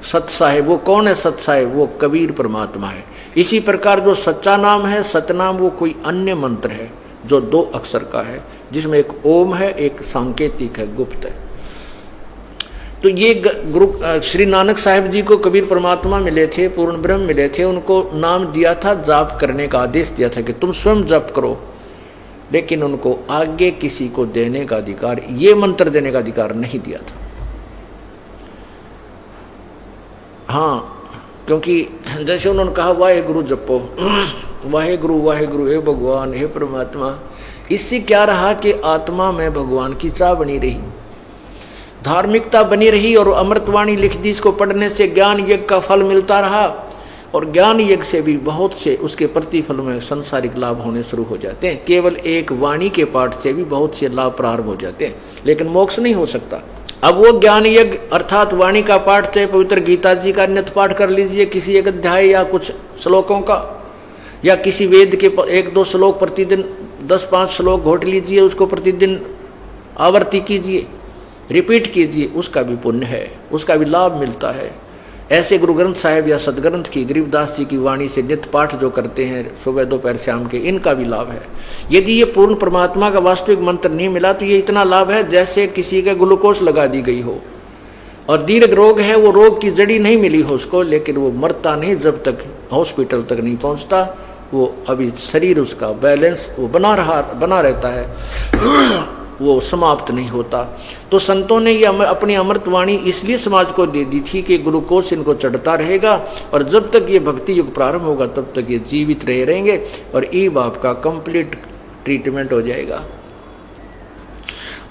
सत साहिब, वो कौन है सत साहिब? वो कबीर परमात्मा है। इसी प्रकार जो सच्चा नाम है सतनाम, वो कोई अन्य मंत्र है जो 2 अक्षर का है, जिसमें एक ओम है, एक सांकेतिक है, गुप्त है। तो ये गुरु श्री नानक साहिब जी को कबीर परमात्मा मिले थे, पूर्ण ब्रह्म मिले थे, उनको नाम दिया था, जाप करने का आदेश दिया था कि तुम स्वयं जाप करो, लेकिन उनको आगे किसी को देने का अधिकार, ये मंत्र देने का अधिकार नहीं दिया था। हाँ, क्योंकि जैसे उन्होंने कहा वाहे गुरु जपो, वाहे गुरु हे भगवान, हे परमात्मा, इससे क्या रहा कि आत्मा में भगवान की चाह बनी रही, धार्मिकता बनी रही, और अमृतवाणी लिख दी। इसको पढ़ने से ज्ञान यज्ञ का फल मिलता रहा, और ज्ञान यज्ञ से भी बहुत से उसके प्रतिफल में संसारिक लाभ होने शुरू हो जाते हैं। केवल एक वाणी के पाठ से भी बहुत से लाभ प्रारंभ हो जाते हैं, लेकिन मोक्ष नहीं हो सकता। अब वो ज्ञान यज्ञ अर्थात वाणी का पाठ, चाहे पवित्र गीता जी का नित्य पाठ कर लीजिए, किसी एक अध्याय या कुछ श्लोकों का, या किसी वेद के 1-2 श्लोक प्रतिदिन, 10-5 श्लोक घोट लीजिए, उसको प्रतिदिन आवर्ती कीजिए, रिपीट कीजिए, उसका भी पुण्य है, उसका भी लाभ मिलता है। ऐसे गुरु ग्रंथ साहिब या सदग्रंथ की, गरीबदास जी की वाणी से नित्य पाठ जो करते हैं सुबह दोपहर शाम के, इनका भी लाभ है। यदि ये पूर्ण परमात्मा का वास्तविक मंत्र नहीं मिला तो ये इतना लाभ है जैसे किसी के ग्लूकोज लगा दी गई हो, और दीर्घ रोग है, वो रोग की जड़ी नहीं मिली हो उसको, लेकिन वो मरता नहीं जब तक हॉस्पिटल तक नहीं पहुँचता, वो अभी शरीर उसका बैलेंस वो बना रहता है, वो समाप्त नहीं होता। तो संतों ने ये अपनी अमृतवाणी इसलिए समाज को दे दी थी कि ग्लूकोज इनको चढ़ता रहेगा, और जब तक ये भक्ति युग प्रारंभ होगा तब तक ये जीवित रहेंगे, और ई बाप का कंप्लीट ट्रीटमेंट हो जाएगा।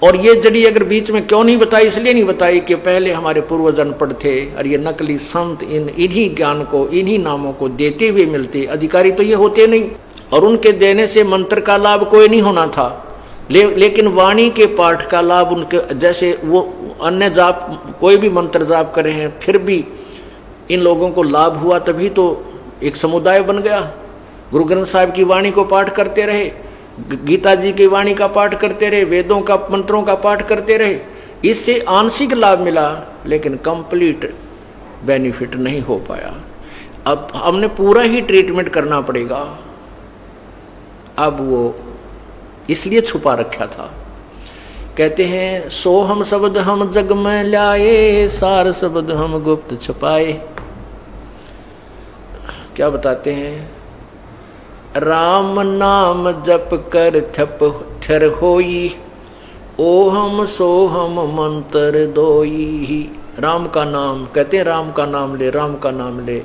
और ये जड़ी अगर बीच में क्यों नहीं बताई? इसलिए नहीं बताई कि पहले हमारे पूर्वज अनपढ़ थे, और ये नकली संत इन्हीं ज्ञान को, इन्हीं नामों को देते हुए मिलते, अधिकारी तो ये होते नहीं, और उनके देने से मंत्र का लाभ कोई नहीं होना था। लेकिन वाणी के पाठ का लाभ उनके, जैसे वो अन्य जाप कोई भी मंत्र जाप करे हैं, फिर भी इन लोगों को लाभ हुआ, तभी तो एक समुदाय बन गया। गुरु ग्रंथ साहिब की वाणी को पाठ करते रहे, गीता जी की वाणी का पाठ करते रहे, वेदों का मंत्रों का पाठ करते रहे, इससे आंशिक लाभ मिला, लेकिन कंप्लीट बेनिफिट नहीं हो पाया। अब हमने पूरा ही ट्रीटमेंट करना पड़ेगा। अब वो इसलिए छुपा रखा था। कहते हैं सोहम शब्द हम जग में लाए, सार शब्द हम गुप्त छुपाए। क्या बताते हैं? राम नाम जप कर थप ठर होई, ओहम सोहम मंत्र दोई। राम का नाम, कहते हैं राम का नाम ले, राम का नाम ले।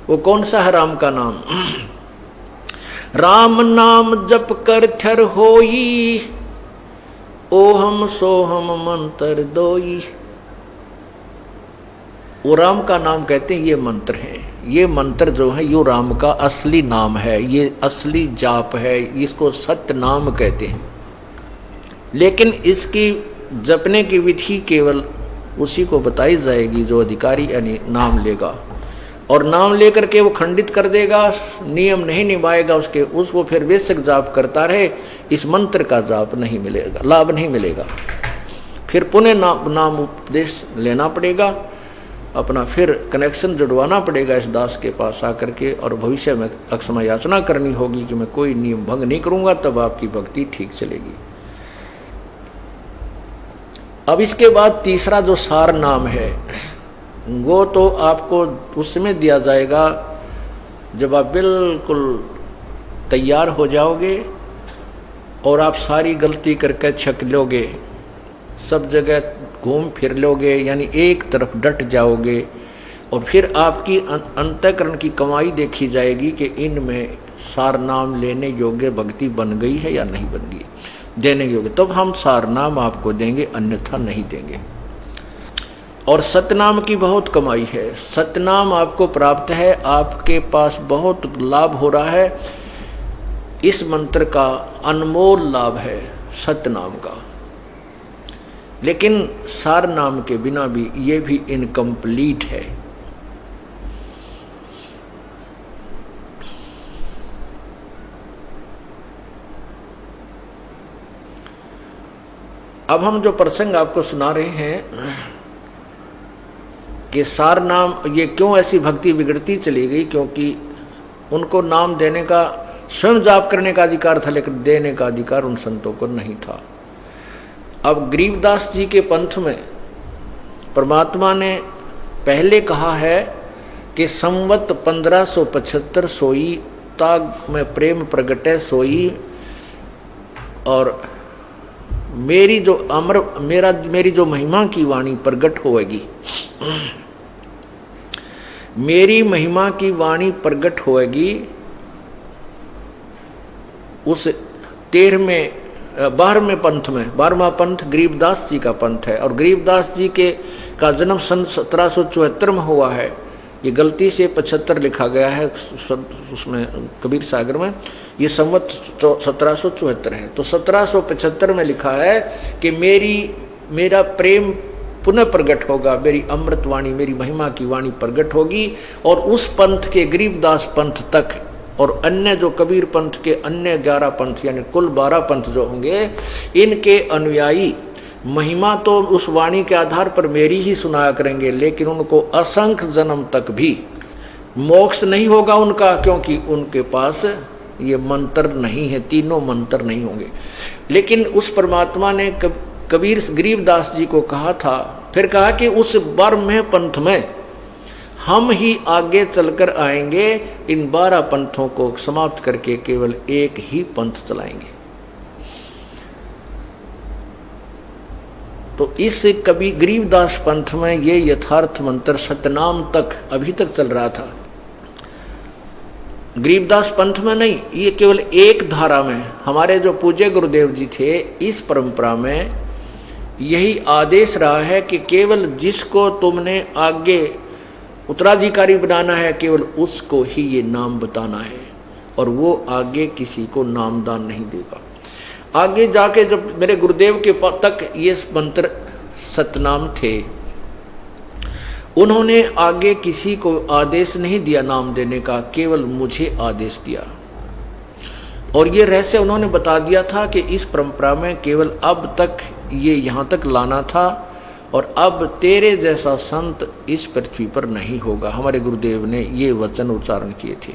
वो कौन सा है राम का नाम? राम नाम जप कर थर होई, ओहम सोहम मंत्र दोई। वो राम का नाम कहते हैं, ये मंत्र है। ये मंत्र जो है यो राम का असली नाम है, ये असली जाप है, इसको सत्य नाम कहते हैं। लेकिन इसकी जपने की विधि केवल उसी को बताई जाएगी जो अधिकारी यानी नाम लेगा, और नाम लेकर के वो खंडित कर देगा, नियम नहीं निभाएगा उसको फिर बेशक जाप करता रहे, इस मंत्र का जाप नहीं मिलेगा, लाभ नहीं मिलेगा। फिर पुनः नाम उपदेश लेना पड़ेगा, अपना फिर कनेक्शन जुड़वाना पड़ेगा इस दास के पास आकर के, और भविष्य में अक्षमा याचना करनी होगी कि मैं कोई नियम भंग नहीं करूंगा, तब आपकी भक्ति ठीक चलेगी। अब इसके बाद तीसरा जो सार नाम है वो तो आपको उस समय दिया जाएगा जब आप बिल्कुल तैयार हो जाओगे और आप सारी गलती करके छक लोगे, सब जगह घूम फिर लोगे, यानी एक तरफ डट जाओगे, और फिर आपकी अंतःकरण की कमाई देखी जाएगी कि इनमें सार नाम लेने योग्य भक्ति बन गई है या नहीं बन गई, देने योग्य, तब हम सार नाम आपको देंगे, अन्यथा नहीं देंगे। और सतनाम की बहुत कमाई है, सतनाम आपको प्राप्त है, आपके पास बहुत लाभ हो रहा है, इस मंत्र का अनमोल लाभ है सतनाम का। लेकिन सार नाम के बिना भी ये भी इनकम्प्लीट है। अब हम जो प्रसंग आपको सुना रहे हैं कि सार नाम, ये क्यों ऐसी भक्ति बिगड़ती चली गई, क्योंकि उनको नाम देने का, स्वयं जाप करने का अधिकार था, लेकिन देने का अधिकार उन संतों को नहीं था। अब गरीबदास जी के पंथ में परमात्मा ने पहले कहा है कि संवत 1575 सोई, ताग में प्रेम प्रगटे सोई, और मेरी जो मेरी जो महिमा की वाणी प्रगट होएगी, मेरी महिमा की वाणी प्रगट होएगी उस 12वें पंथ में। 12वां पंथ गरीबदास जी का पंथ है, और गरीबदास जी का जन्म सन 1774 में हुआ है। ये गलती से 75 लिखा गया है उसमें कबीर सागर में, ये संवत 1774 है। तो 1775 में लिखा है कि मेरा प्रेम पुनः प्रकट होगा, मेरी अमृतवाणी, मेरी महिमा की वाणी प्रकट होगी, और उस पंथ के गरीबदास पंथ तक और अन्य जो कबीर पंथ के अन्य 11 पंथ यानी कुल 12 पंथ जो होंगे, इनके अनुयायी महिमा तो उस वाणी के आधार पर मेरी ही सुनाया करेंगे, लेकिन उनको असंख्य जन्म तक भी मोक्ष नहीं होगा उनका, क्योंकि उनके पास ये मंत्र नहीं है, तीनों मंत्र नहीं होंगे। लेकिन उस परमात्मा ने कबीर गरीबदास जी को कहा था, फिर कहा कि उस 12वें पंथ में हम ही आगे चलकर आएंगे, इन 12 पंथों को समाप्त करके केवल एक ही पंथ चलाएंगे। तो इस कभी गरीबदास पंथ में ये यथार्थ मंत्र सतनाम तक अभी तक चल रहा था। गरीबदास पंथ में नहीं, ये केवल एक धारा में हमारे जो पूज्य गुरुदेव जी थे, इस परंपरा में यही आदेश रहा है कि केवल जिसको तुमने आगे उत्तराधिकारी बनाना है, केवल उसको ही ये नाम बताना है, और वो आगे किसी को नामदान नहीं देगा। आगे जाके जब मेरे गुरुदेव के तक ये मंत्र सतनाम थे, उन्होंने आगे किसी को आदेश नहीं दिया नाम देने का, केवल मुझे आदेश दिया। और ये रहस्य उन्होंने बता दिया था कि इस परंपरा में केवल अब तक ये यहाँ तक लाना था, और अब तेरे जैसा संत इस पृथ्वी पर नहीं होगा। हमारे गुरुदेव ने ये वचन उच्चारण किए थे,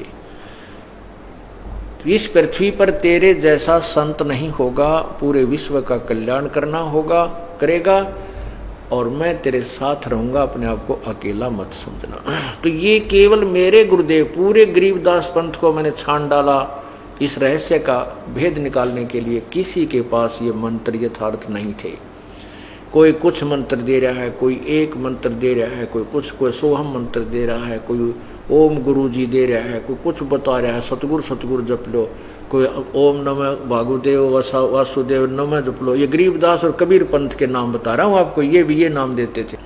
इस पृथ्वी पर तेरे जैसा संत नहीं होगा, पूरे विश्व का कल्याण करना होगा, करेगा, और मैं तेरे साथ रहूंगा, अपने आप को अकेला मत समझना। तो ये केवल मेरे गुरुदेव, पूरे गरीबदास पंथ को मैंने छान डाला इस रहस्य का भेद निकालने के लिए। किसी के पास ये मंत्र यथार्थ नहीं थे। कोई कुछ मंत्र दे रहा है, कोई एक मंत्र दे रहा है, कोई कुछ, कोई सोहम मंत्र दे रहा है, कोई ओम गुरु जी दे रहा है, कोई कुछ बता रहा है, सतगुरु जप लो, कोई ओम नमः भागुदेव वासुदेव नमः जप लो। ये गरीबदास और कबीर पंथ के नाम बता रहा हूँ आपको, ये भी ये नाम देते थे।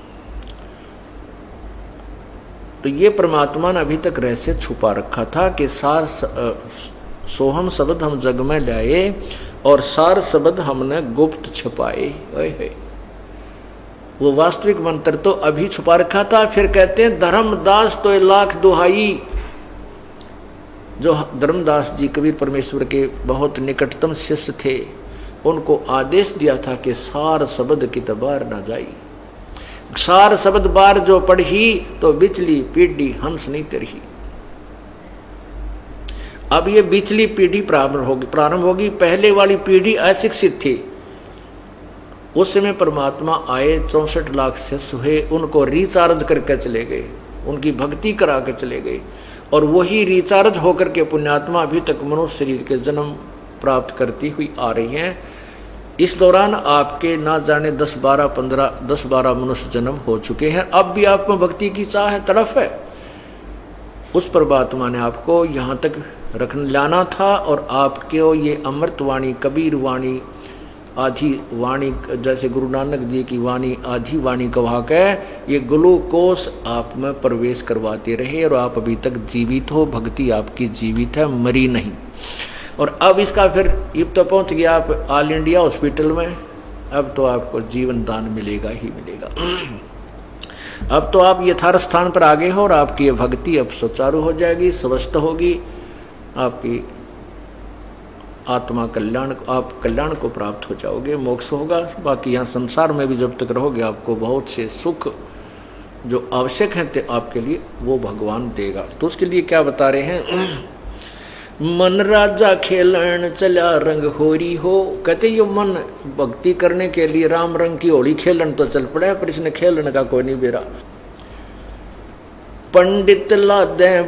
तो ये परमात्मा ने अभी तक रहस्य छुपा रखा था कि सार सोहम शब्द हम जग में लाए और सार शब्द हमने गुप्त छुपाए। वो वास्तविक मंत्र तो अभी छुपा रखा था। फिर कहते हैं धर्मदास तो लाख दुहाई, जो धर्मदास जी कबीर परमेश्वर के बहुत निकटतम शिष्य थे, उनको आदेश दिया था कि सार शब्द की तबार ना जाई, सार शब्द बार जो पढ़ी तो बिचली पीढ़ी हंस नहीं तरही। अब ये बिचली पीढ़ी प्रारंभ होगी। पहले वाली पीढ़ी अशिक्षित थी, उस समय परमात्मा आए, 64 लाख शिष्य हुए, उनको रिचार्ज करके चले गए, उनकी भक्ति करा के चले गए, और वही रिचार्ज होकर के पुण्यात्मा अभी तक मनुष्य शरीर के जन्म प्राप्त करती हुई आ रही हैं। इस दौरान आपके ना जाने 10-12 मनुष्य जन्म हो चुके हैं। अब भी आप में भक्ति की चाह तड़फ है, उस परमात्मा ने आपको यहाँ तक लाना था, और आपके ये अमृत वाणी, कबीर वाणी, आधी वाणी, जैसे गुरु नानक जी की वाणी आधी वाणी कहा के ये ग्लूकोस आप में प्रवेश करवाते रहे, और आप अभी तक जीवित हो, भक्ति आपकी जीवित है, मरी नहीं। और अब इसका फिर अब तो पहुंच गया आप ऑल इंडिया हॉस्पिटल में, अब तो आपको जीवन दान मिलेगा ही मिलेगा। अब तो आप यथार्थ स्थान पर आ गए हो, और आपकी ये भक्ति अब सुचारू हो जाएगी, स्वस्थ होगी, आपकी आत्मा कल्याण, आप कल्याण को प्राप्त हो जाओगे, मोक्ष होगा। बाकी यहाँ संसार में भी जब तक रहोगे आपको बहुत से सुख जो आवश्यक हैं आपके लिए वो भगवान देगा। तो उसके लिए क्या बता रहे हैं, मन राजा खेलन चला रंग होरी हो। कहते ये मन भक्ति करने के लिए राम रंग की होली खेलन तो चल पड़ा है, पर इसने खेलन का कोई नहीं बेरा। पंडित ला दे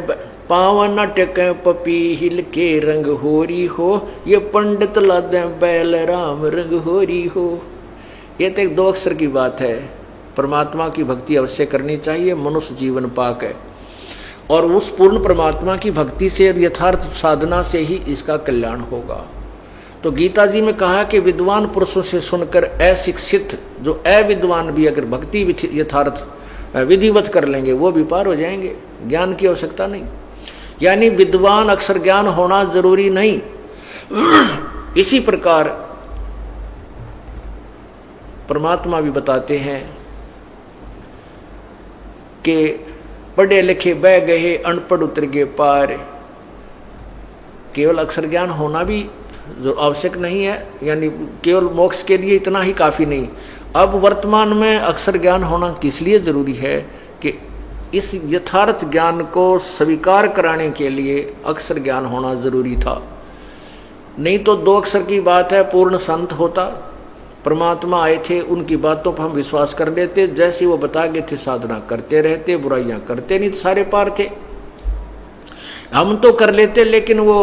पावन अटक पपी हिल के रंग होरी हो, ये पंडित ला दे बैल राम रंग होरी हो। ये तो एक 2 अक्षर की बात है। परमात्मा की भक्ति अवश्य करनी चाहिए, मनुष्य जीवन पाक है, और उस पूर्ण परमात्मा की भक्ति से, यथार्थ साधना से ही इसका कल्याण होगा। तो गीता जी में कहा कि विद्वान पुरुषों से सुनकर अशिक्षित जो अविद्वान भी अगर भक्ति यथार्थ विधिवत कर लेंगे वो भी पार हो जाएंगे, ज्ञान की आवश्यकता नहीं। यानी विद्वान अक्षर ज्ञान होना जरूरी नहीं। इसी प्रकार परमात्मा भी बताते हैं कि पढ़े लिखे बह गए अनपढ़ उतर गए पार। केवल अक्षर ज्ञान होना भी जो आवश्यक नहीं है, यानी केवल मोक्ष के लिए इतना ही काफ़ी नहीं। अब वर्तमान में अक्षर ज्ञान होना किस लिए ज़रूरी है कि इस यथार्थ ज्ञान को स्वीकार कराने के लिए अक्षर ज्ञान होना ज़रूरी था। नहीं तो 2 अक्षर की बात है, पूर्ण संत होता, परमात्मा आए थे, उनकी बातों पर हम विश्वास कर लेते, जैसे वो बता गए थे साधना करते रहते, बुराइयां करते नहीं तो सारे पार थे। हम तो कर लेते, लेकिन वो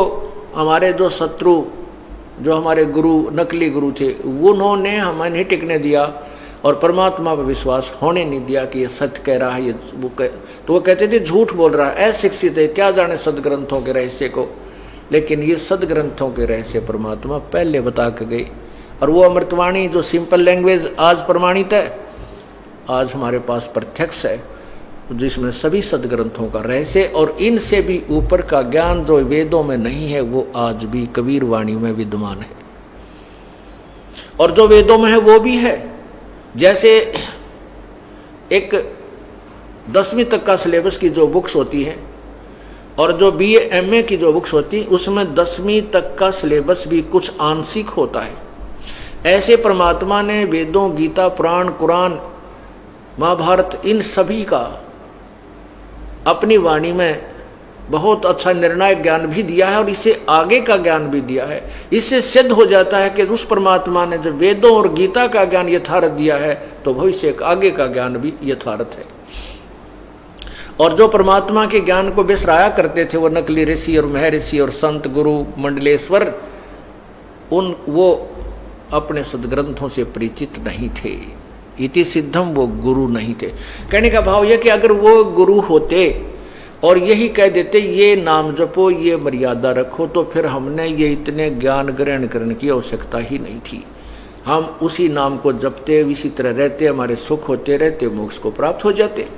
हमारे जो शत्रु, जो हमारे गुरु, नकली गुरु थे, उन्होंने हमें नहीं टिकने दिया और परमात्मा पर विश्वास होने नहीं दिया कि ये सत्य कह रहा है। ये तो वो कहते थे झूठ बोल रहा है, अशिक्षित है, क्या जाने सदग्रंथों के रहस्य को। लेकिन ये सदग्रंथों के रहस्य परमात्मा पहले बता के गई, और वो अमृतवाणी जो सिंपल लैंग्वेज आज प्रमाणित है, आज हमारे पास प्रत्यक्ष है, जिसमें सभी सदग्रंथों का रहस्य और इनसे भी ऊपर का ज्ञान जो वेदों में नहीं है वो आज भी कबीर वाणी में विद्यमान है। और जो वेदों में है वो भी है। जैसे एक 10वीं तक का सिलेबस की जो बुक्स होती हैं और जो BA MA की जो बुक्स होती हैं, उसमें 10वीं तक का सिलेबस भी कुछ आंशिक होता है। ऐसे परमात्मा ने वेदों, गीता, पुराण, कुरान, महाभारत, इन सभी का अपनी वाणी में बहुत अच्छा निर्णायक ज्ञान भी दिया है और इससे आगे का ज्ञान भी दिया है। इससे सिद्ध हो जाता है कि उस परमात्मा ने जब वेदों और गीता का ज्ञान यथार्थ दिया है तो भविष्य आगे का ज्ञान भी यथार्थ है। और जो परमात्मा के ज्ञान को बिसराया करते थे वो नकली ऋषि और महर्षि और संत, गुरु, मंडलेश्वर, वो अपने सदग्रंथों से परिचित नहीं थे। इति सिद्धम, वो गुरु नहीं थे। कहने का भाव यह कि अगर वो गुरु होते और यही कह देते ये नाम जपो, ये मर्यादा रखो, तो फिर हमने ये इतने ज्ञान ग्रहण करने की आवश्यकता ही नहीं थी। हम उसी नाम को जपते, इसी तरह रहते, हमारे सुख होते रहते, मोक्ष को प्राप्त हो जाते।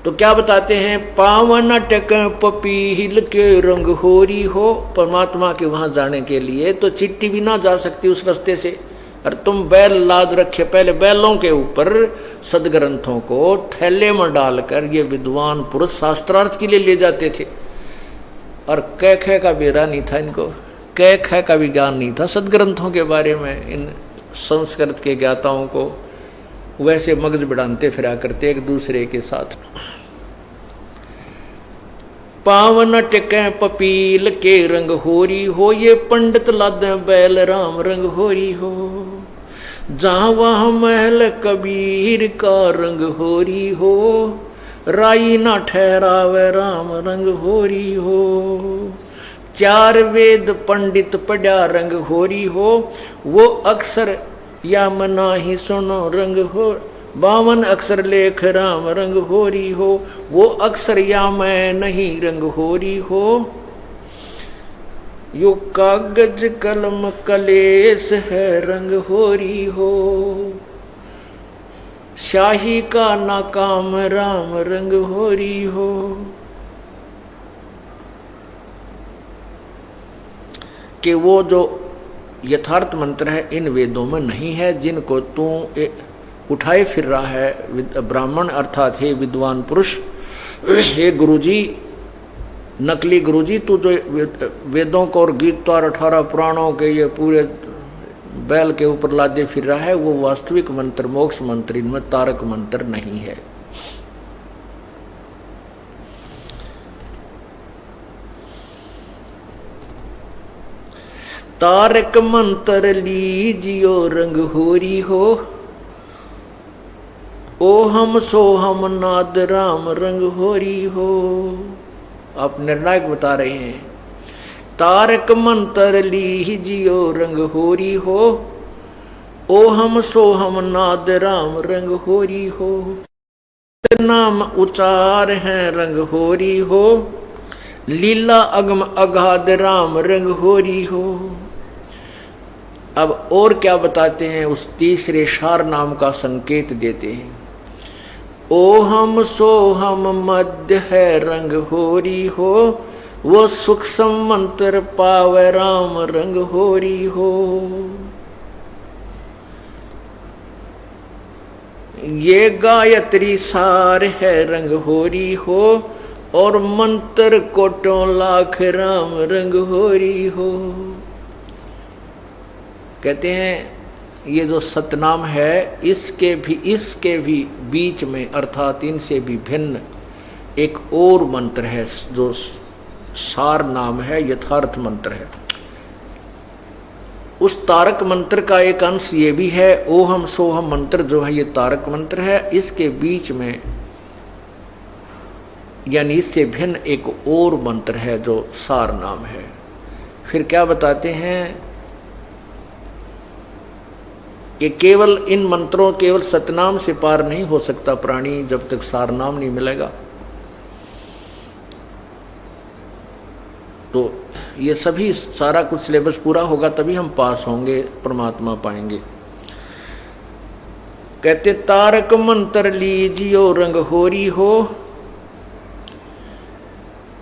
तो क्या बताते हैं, पावन अटक पपीहिल के रंग होरी हो। परमात्मा के वहां जाने के लिए तो चिट्ठी भी ना जा सकती उस रास्ते से। और तुम बैल लाद रखे, पहले बैलों के ऊपर सदग्रंथों को थैले में डालकर ये विद्वान पुरुष शास्त्रार्थ के लिए ले जाते थे। और कै खे का बेरा नहीं था इनको, कै खे का भी ज्ञान नहीं था सदग्रंथों के बारे में। इन संस्कृत के ज्ञाताओं को वैसे मगज बढ़ाते फिरा करते एक दूसरे के साथ। पावन टिके पपील के रंग होरी हो, ये पंडित लादे बैल राम रंग होरी हो। जहाँ वहाँ महल कबीर का रंग होरी हो, राई ना ठहरावे राम रंग होरी हो। चार वेद पंडित पढ़ा रंग होरी हो, वो अक्सर या मना ही सुनो रंग हो। 52 अक्षर लेख राम रंग होरी हो, वो अक्षर या मैं नहीं रंग होरी हो। यो कागज कलम कलेस है रंग होरी हो, शाही का नाकाम राम रंग होरी हो। कि वो जो यथार्थ मंत्र है इन वेदों में नहीं है, जिनको तू उठाए फिर रहा है ब्राह्मण अर्थात हे विद्वान पुरुष, हे गुरुजी, नकली गुरुजी, तू जो वेदों को और गीता और 18 पुराणों के ये पूरे बैल के ऊपर लादे फिर रहा है, वो वास्तविक मंत्र मोक्ष मंत्र इनमें तारक मंत्र नहीं है। तारक मंत्र लीजियो रंग होरी हो, ओ हम सो हम नाद राम रंग होरी हो। आप निर्णायक बता रहे हैं, तारक मंत्र लीजियो रंग होरी हो, ओ हम सो हम नाद राम रंग होरी हो। नाम उचार हैं रंग होरी हो, लीला अगम अगाध राम रंग होरी हो। अब और क्या बताते हैं, उस तीसरे शार नाम का संकेत देते हैं। ओ हम सो हम मध्य है रंग होरी हो, वो सूक्ष्म मंत्र पावे राम रंग होरी हो। ये गायत्री सार है रंग होरी हो, और मंत्र कोटों लाख राम रंग होरी हो। कहते हैं ये जो सतनाम है इसके भी बीच में अर्थात इनसे भी भिन्न एक और मंत्र है जो सार नाम है, यथार्थ मंत्र है। उस तारक मंत्र का एक अंश ये भी है, ओहम सोहम मंत्र जो है ये तारक मंत्र है, इसके बीच में यानी इससे भिन्न एक और मंत्र है जो सार नाम है। फिर क्या बताते हैं कि केवल इन मंत्रों, केवल सतनाम से पार नहीं हो सकता प्राणी जब तक सार नाम नहीं मिलेगा। तो ये सभी सारा कुछ सिलेबस पूरा होगा तभी हम पास होंगे, परमात्मा पाएंगे। कहते तारक मंत्र लीजियो रंग होरी हो,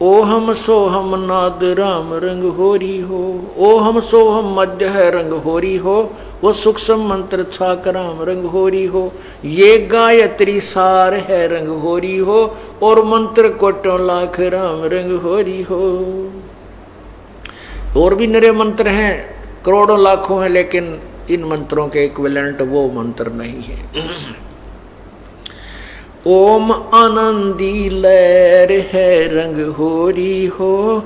ओ हम सो हम नाद राम रंग होरी हो। ओ हम सो हम मध्य है रंग होरी हो, वो सूक्ष्म मंत्र छाक राम रंग होरी हो। ये गायत्री सार है रंग होरी हो, और मंत्र कोटों लाख राम रंग होरी हो। और भी नरे मंत्र हैं, करोड़ों लाखों हैं, लेकिन इन मंत्रों के इक्विवेलेंट वो मंत्र नहीं है। ओम आनंदी लहर है रंग होरी हो,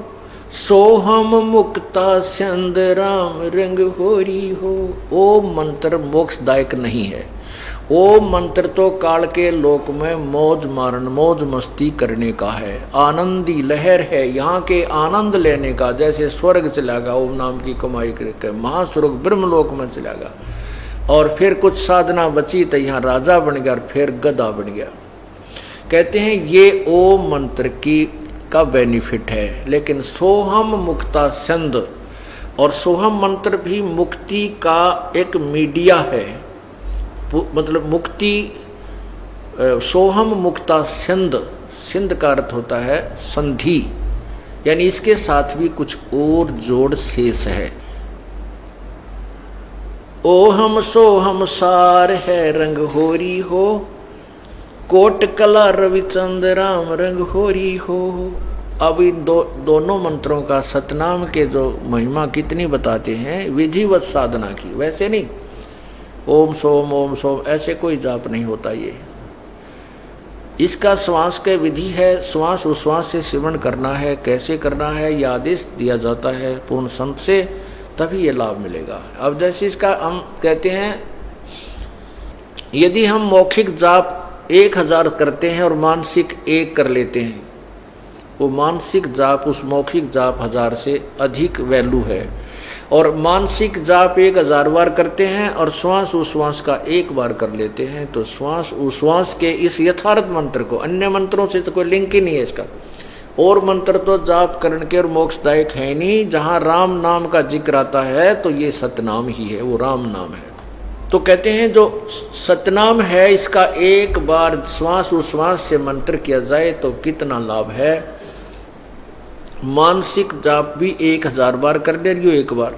सोहम मुक्ता चंद राम रंग होरी हो। ओम मंत्र मोक्षदायक नहीं है। ओम मंत्र तो काल के लोक में मौज मारन, मौज मस्ती करने का है। आनंदी लहर है, यहाँ के आनंद लेने का, जैसे स्वर्ग चलागा ओम नाम की कमाई करके, महास्वर्ग ब्रह्मलोक में चलागा, और फिर कुछ साधना बची तो यहाँ राजा बन गया और फिर गधा बन गया। कहते हैं ये ओम मंत्र की का बेनिफिट है। लेकिन सोहम मुक्ता छंद, और सोहम मंत्र भी मुक्ति का एक मीडिया है, मतलब मुक्ति। सोहम मुक्ता छंद, सिंध का अर्थ होता है संधि, यानी इसके साथ भी कुछ और जोड़ शेष है। ओहम सोहम सार है रंग होरी हो, कोट कला रविचंद राम रंग होरी हो। अब इन दोनों मंत्रों का सतनाम के जो महिमा कितनी बताते हैं, विधिवत साधना की, वैसे नहीं ओम सोम ऐसे कोई जाप नहीं होता। ये इसका श्वास के विधि है, श्वास उश्वास से सेवन करना है। कैसे करना है ये आदेश दिया जाता है पूर्ण संत से, तभी ये लाभ मिलेगा। अब जैसे इसका हम कहते हैं, यदि हम मौखिक जाप 1000 करते हैं और मानसिक 1 कर लेते हैं, वो मानसिक जाप उस मौखिक जाप 1000 से अधिक वैल्यू है। और मानसिक जाप 1000 बार करते हैं और श्वास उश्वास का 1 बार कर लेते हैं, तो श्वास उश्वास के इस यथार्थ मंत्र को, अन्य मंत्रों से तो कोई लिंक ही नहीं है इसका। और मंत्र तो जाप करण के और मोक्षदायक है नहीं। जहाँ राम नाम का जिक्र आता है तो ये सतनाम ही है, वो राम नाम है। तो कहते हैं जो सतनाम है, इसका 1 बार श्वास उश्वास से मंत्र किया जाए तो कितना लाभ है। मानसिक जाप भी 1000 बार कर ले रही हो 1 बार,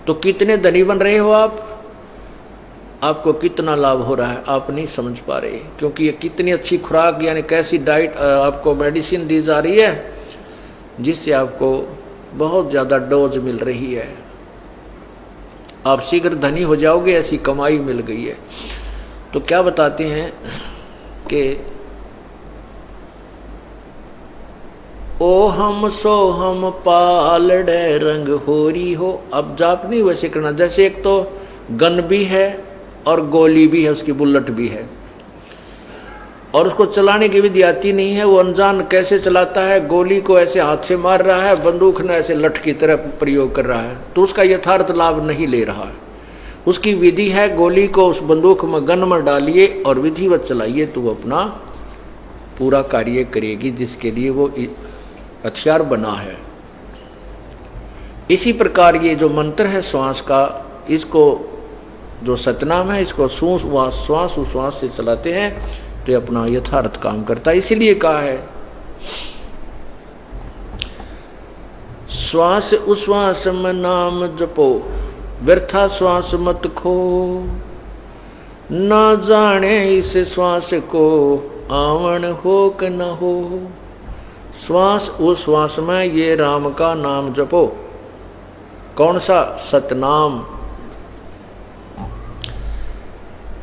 तो कितने धनी बन रहे हो आप, आपको कितना लाभ हो रहा है आप नहीं समझ पा रहे। क्योंकि ये कितनी अच्छी खुराक, यानी कैसी डाइट, आपको मेडिसिन दी जा रही है जिससे आपको बहुत ज़्यादा डोज मिल रही है। आप शीघ्र धनी हो जाओगे, ऐसी कमाई मिल गई है। तो क्या बताते हैं कि ओ हम सो हम पालड़े रंग होरी हो। अब जाप नहीं वैसे करना, जैसे एक तो गन भी है और गोली भी है, उसकी बुलेट भी है, और उसको चलाने की विधि आती नहीं है। वो अनजान कैसे चलाता है, गोली को ऐसे हाथ से मार रहा है, बंदूक ने ऐसे लठ की तरह प्रयोग कर रहा है, तो उसका यथार्थ लाभ नहीं ले रहा है। उसकी विधि है, गोली को उस बंदूक में गन में डालिए और विधिवत चलाइए तो वो अपना पूरा कार्य करेगी जिसके लिए वो हथियार बना है। इसी प्रकार ये जो मंत्र है श्वास का, इसको जो सतनाम है, इसको श्वास उश्वास से चलाते हैं तो अपना यथार्थ काम करता है। इसीलिए कहा है श्वास उश्वास में नाम जपो, व्यर्था श्वास मत खो, न जाने इस श्वास को आवन हो कि न हो। श्वास उश्वास में ये राम का नाम जपो। कौन सा? सतनाम।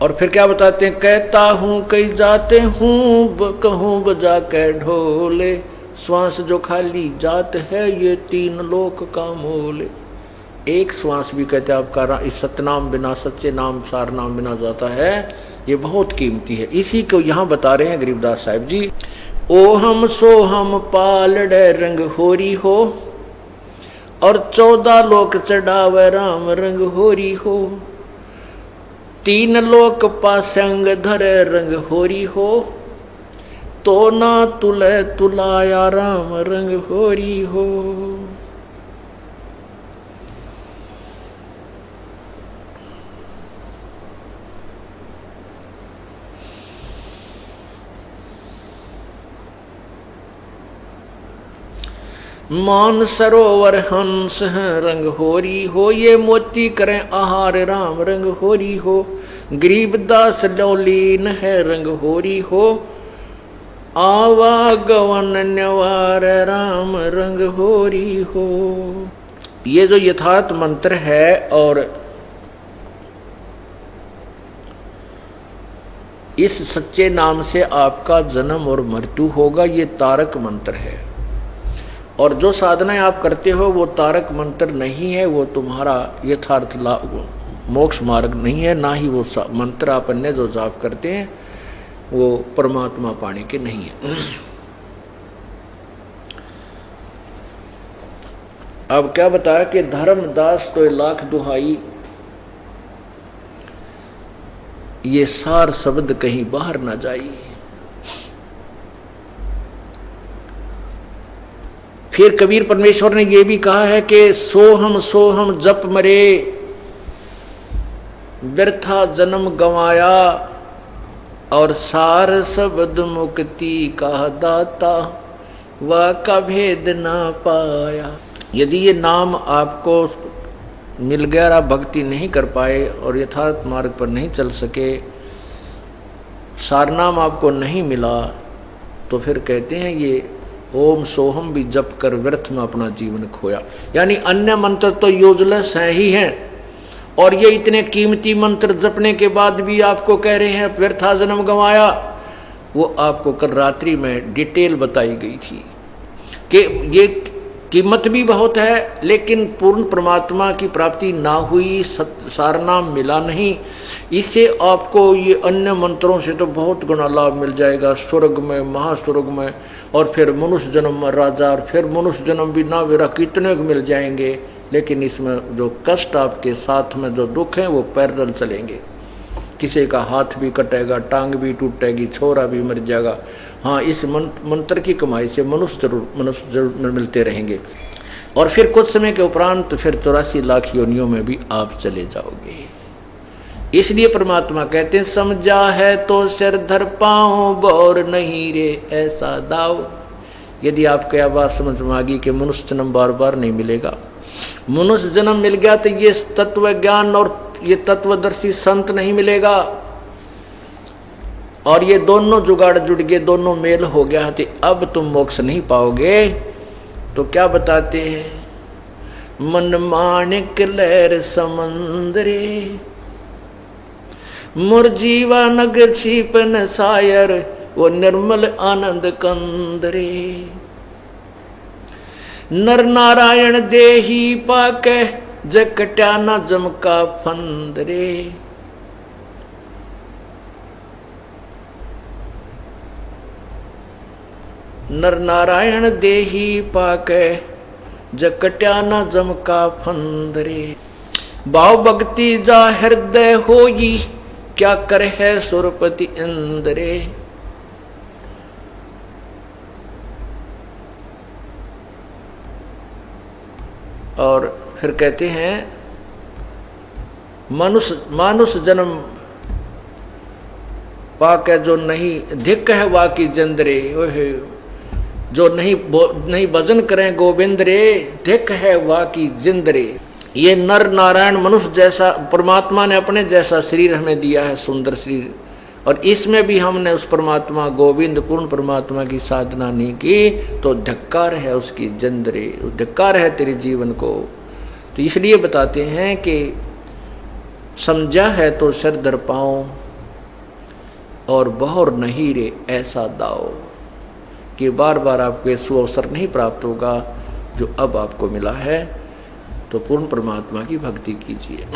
और फिर क्या बताते हैं, कहता हूँ कई जाते हूँ, कहूँ बजा के ढोले, श्वास जो खाली जात है ये 3 लोक का मोले। एक श्वास भी कहते हैं आपका इस सतनाम बिना, सच्चे नाम सार नाम बिना जाता है, ये बहुत कीमती है। इसी को यहाँ बता रहे हैं गरीबदास साहिब जी। ओ हम सो हम पालड़े रंग होरी हो, और 14 लोक चढ़ावे राम रंग होरी हो। 3 लोक पासंग धरे रंग होरी हो, तो ना तुले तुलाया राम रंग होरी हो। मान सरोवर हंस हैं रंग होरी हो, ये मोती करें आहार राम रंग होरी हो। गरीबदास लौलीन है रंग होरी हो, आवागवन न्यवार राम रंग होरी हो। ये जो यथार्थ मंत्र है और इस सच्चे नाम से आपका जन्म और मृत्यु होगा, ये तारक मंत्र है। और जो साधनाएं आप करते हो वो तारक मंत्र नहीं है, वो तुम्हारा यथार्थ मोक्ष मार्ग नहीं है, ना ही वो मंत्र आप अन्य जो जाप करते हैं वो परमात्मा पाने के नहीं है। अब क्या बताया कि धर्मदास तो 1,00,000 दुहाई, ये सार शब्द कहीं बाहर ना जाई। फिर कबीर परमेश्वर ने ये भी कहा है कि सोहम जप मरे, व्यर्था जन्म गंवाया, और सार शब्द मुक्ति का दाता, वह का भेद ना पाया। यदि ये नाम आपको मिल गया, आप भक्ति नहीं कर पाए और यथार्थ मार्ग पर नहीं चल सके, सारनाम आपको नहीं मिला, तो फिर कहते हैं ये ओम सोहम भी जप कर व्यर्थ में अपना जीवन खोया। यानी अन्य मंत्र तो यूजलेस है ही हैं, और ये इतने कीमती मंत्र जपने के बाद भी आपको कह रहे हैं व्यर्था जन्म गंवाया। वो आपको कल रात्रि में डिटेल बताई गई थी कि ये कीमत भी बहुत है, लेकिन पूर्ण परमात्मा की प्राप्ति ना हुई, सारनाम मिला नहीं। इससे आपको ये अन्य मंत्रों से तो बहुत गुना लाभ मिल जाएगा, स्वर्ग में, महास्वर्ग में, और फिर मनुष्य जन्म में राजा, और फिर मनुष्य जन्म भी ना मेरा कितने मिल जाएंगे। लेकिन इसमें जो कष्ट आपके साथ में जो दुख हैं वो पैरेलल चलेंगे। किसी का हाथ भी कटेगा, टांग भी टूटेगी, छोरा भी मर जाएगा। हाँ, इस मंत्र की कमाई से मनुष्य जरूर मिलते रहेंगे। और फिर कुछ समय के उपरांत फिर 84 लाख योनियों में भी आप चले जाओगे। इसलिए परमात्मा कहते हैं समझा है तो सिर धर पाओ, बोर नहीं रे ऐसा दाव। यदि आपको यह बात समझ में आ गई कि मनुष्य जन्म बार बार नहीं मिलेगा, मनुष्य जन्म मिल गया तो ये तत्व ज्ञान और ये तत्वदर्शी संत नहीं मिलेगा, और ये दोनों जुगाड़ जुड़ गए, दोनों मेल हो गया, तो अब तुम मोक्ष नहीं पाओगे। तो क्या बताते हैं, मन माणिक लहर समंदरे, मुरजीवा नगर छिपन सायर, वो निर्मल आनंद कंदरे। नर नारायण देही पाके, जकट्या न जमका फंदरे। नर नारायण देही पाके, जकट्या न जमका फंदरे। भाव भक्ति जा हृदय होई, क्या कर है सुरपति इंद्रे। और फिर कहते हैं मानुष जन्म पाके जो नहीं धिक है वाकी जंदरे, जो नहीं भजन करें गोविंद रे, धिक है वाकी जिंदरे। ये नर नारायण मनुष्य जैसा परमात्मा ने अपने जैसा शरीर हमें दिया है, सुंदर शरीर, और इसमें भी हमने उस परमात्मा गोविंद पूर्ण परमात्मा की साधना नहीं की, तो धिक्कार है उसकी जंदरे, धिक्कार है तेरे जीवन को। तो इसलिए बताते हैं कि समझा है तो सिर धर पाओ, और बहुर नहीं रे ऐसा दाओ, कि बार बार आपको सुअवसर नहीं प्राप्त होगा जो अब आपको मिला है। तो पूर्ण परमात्मा की भक्ति कीजिए।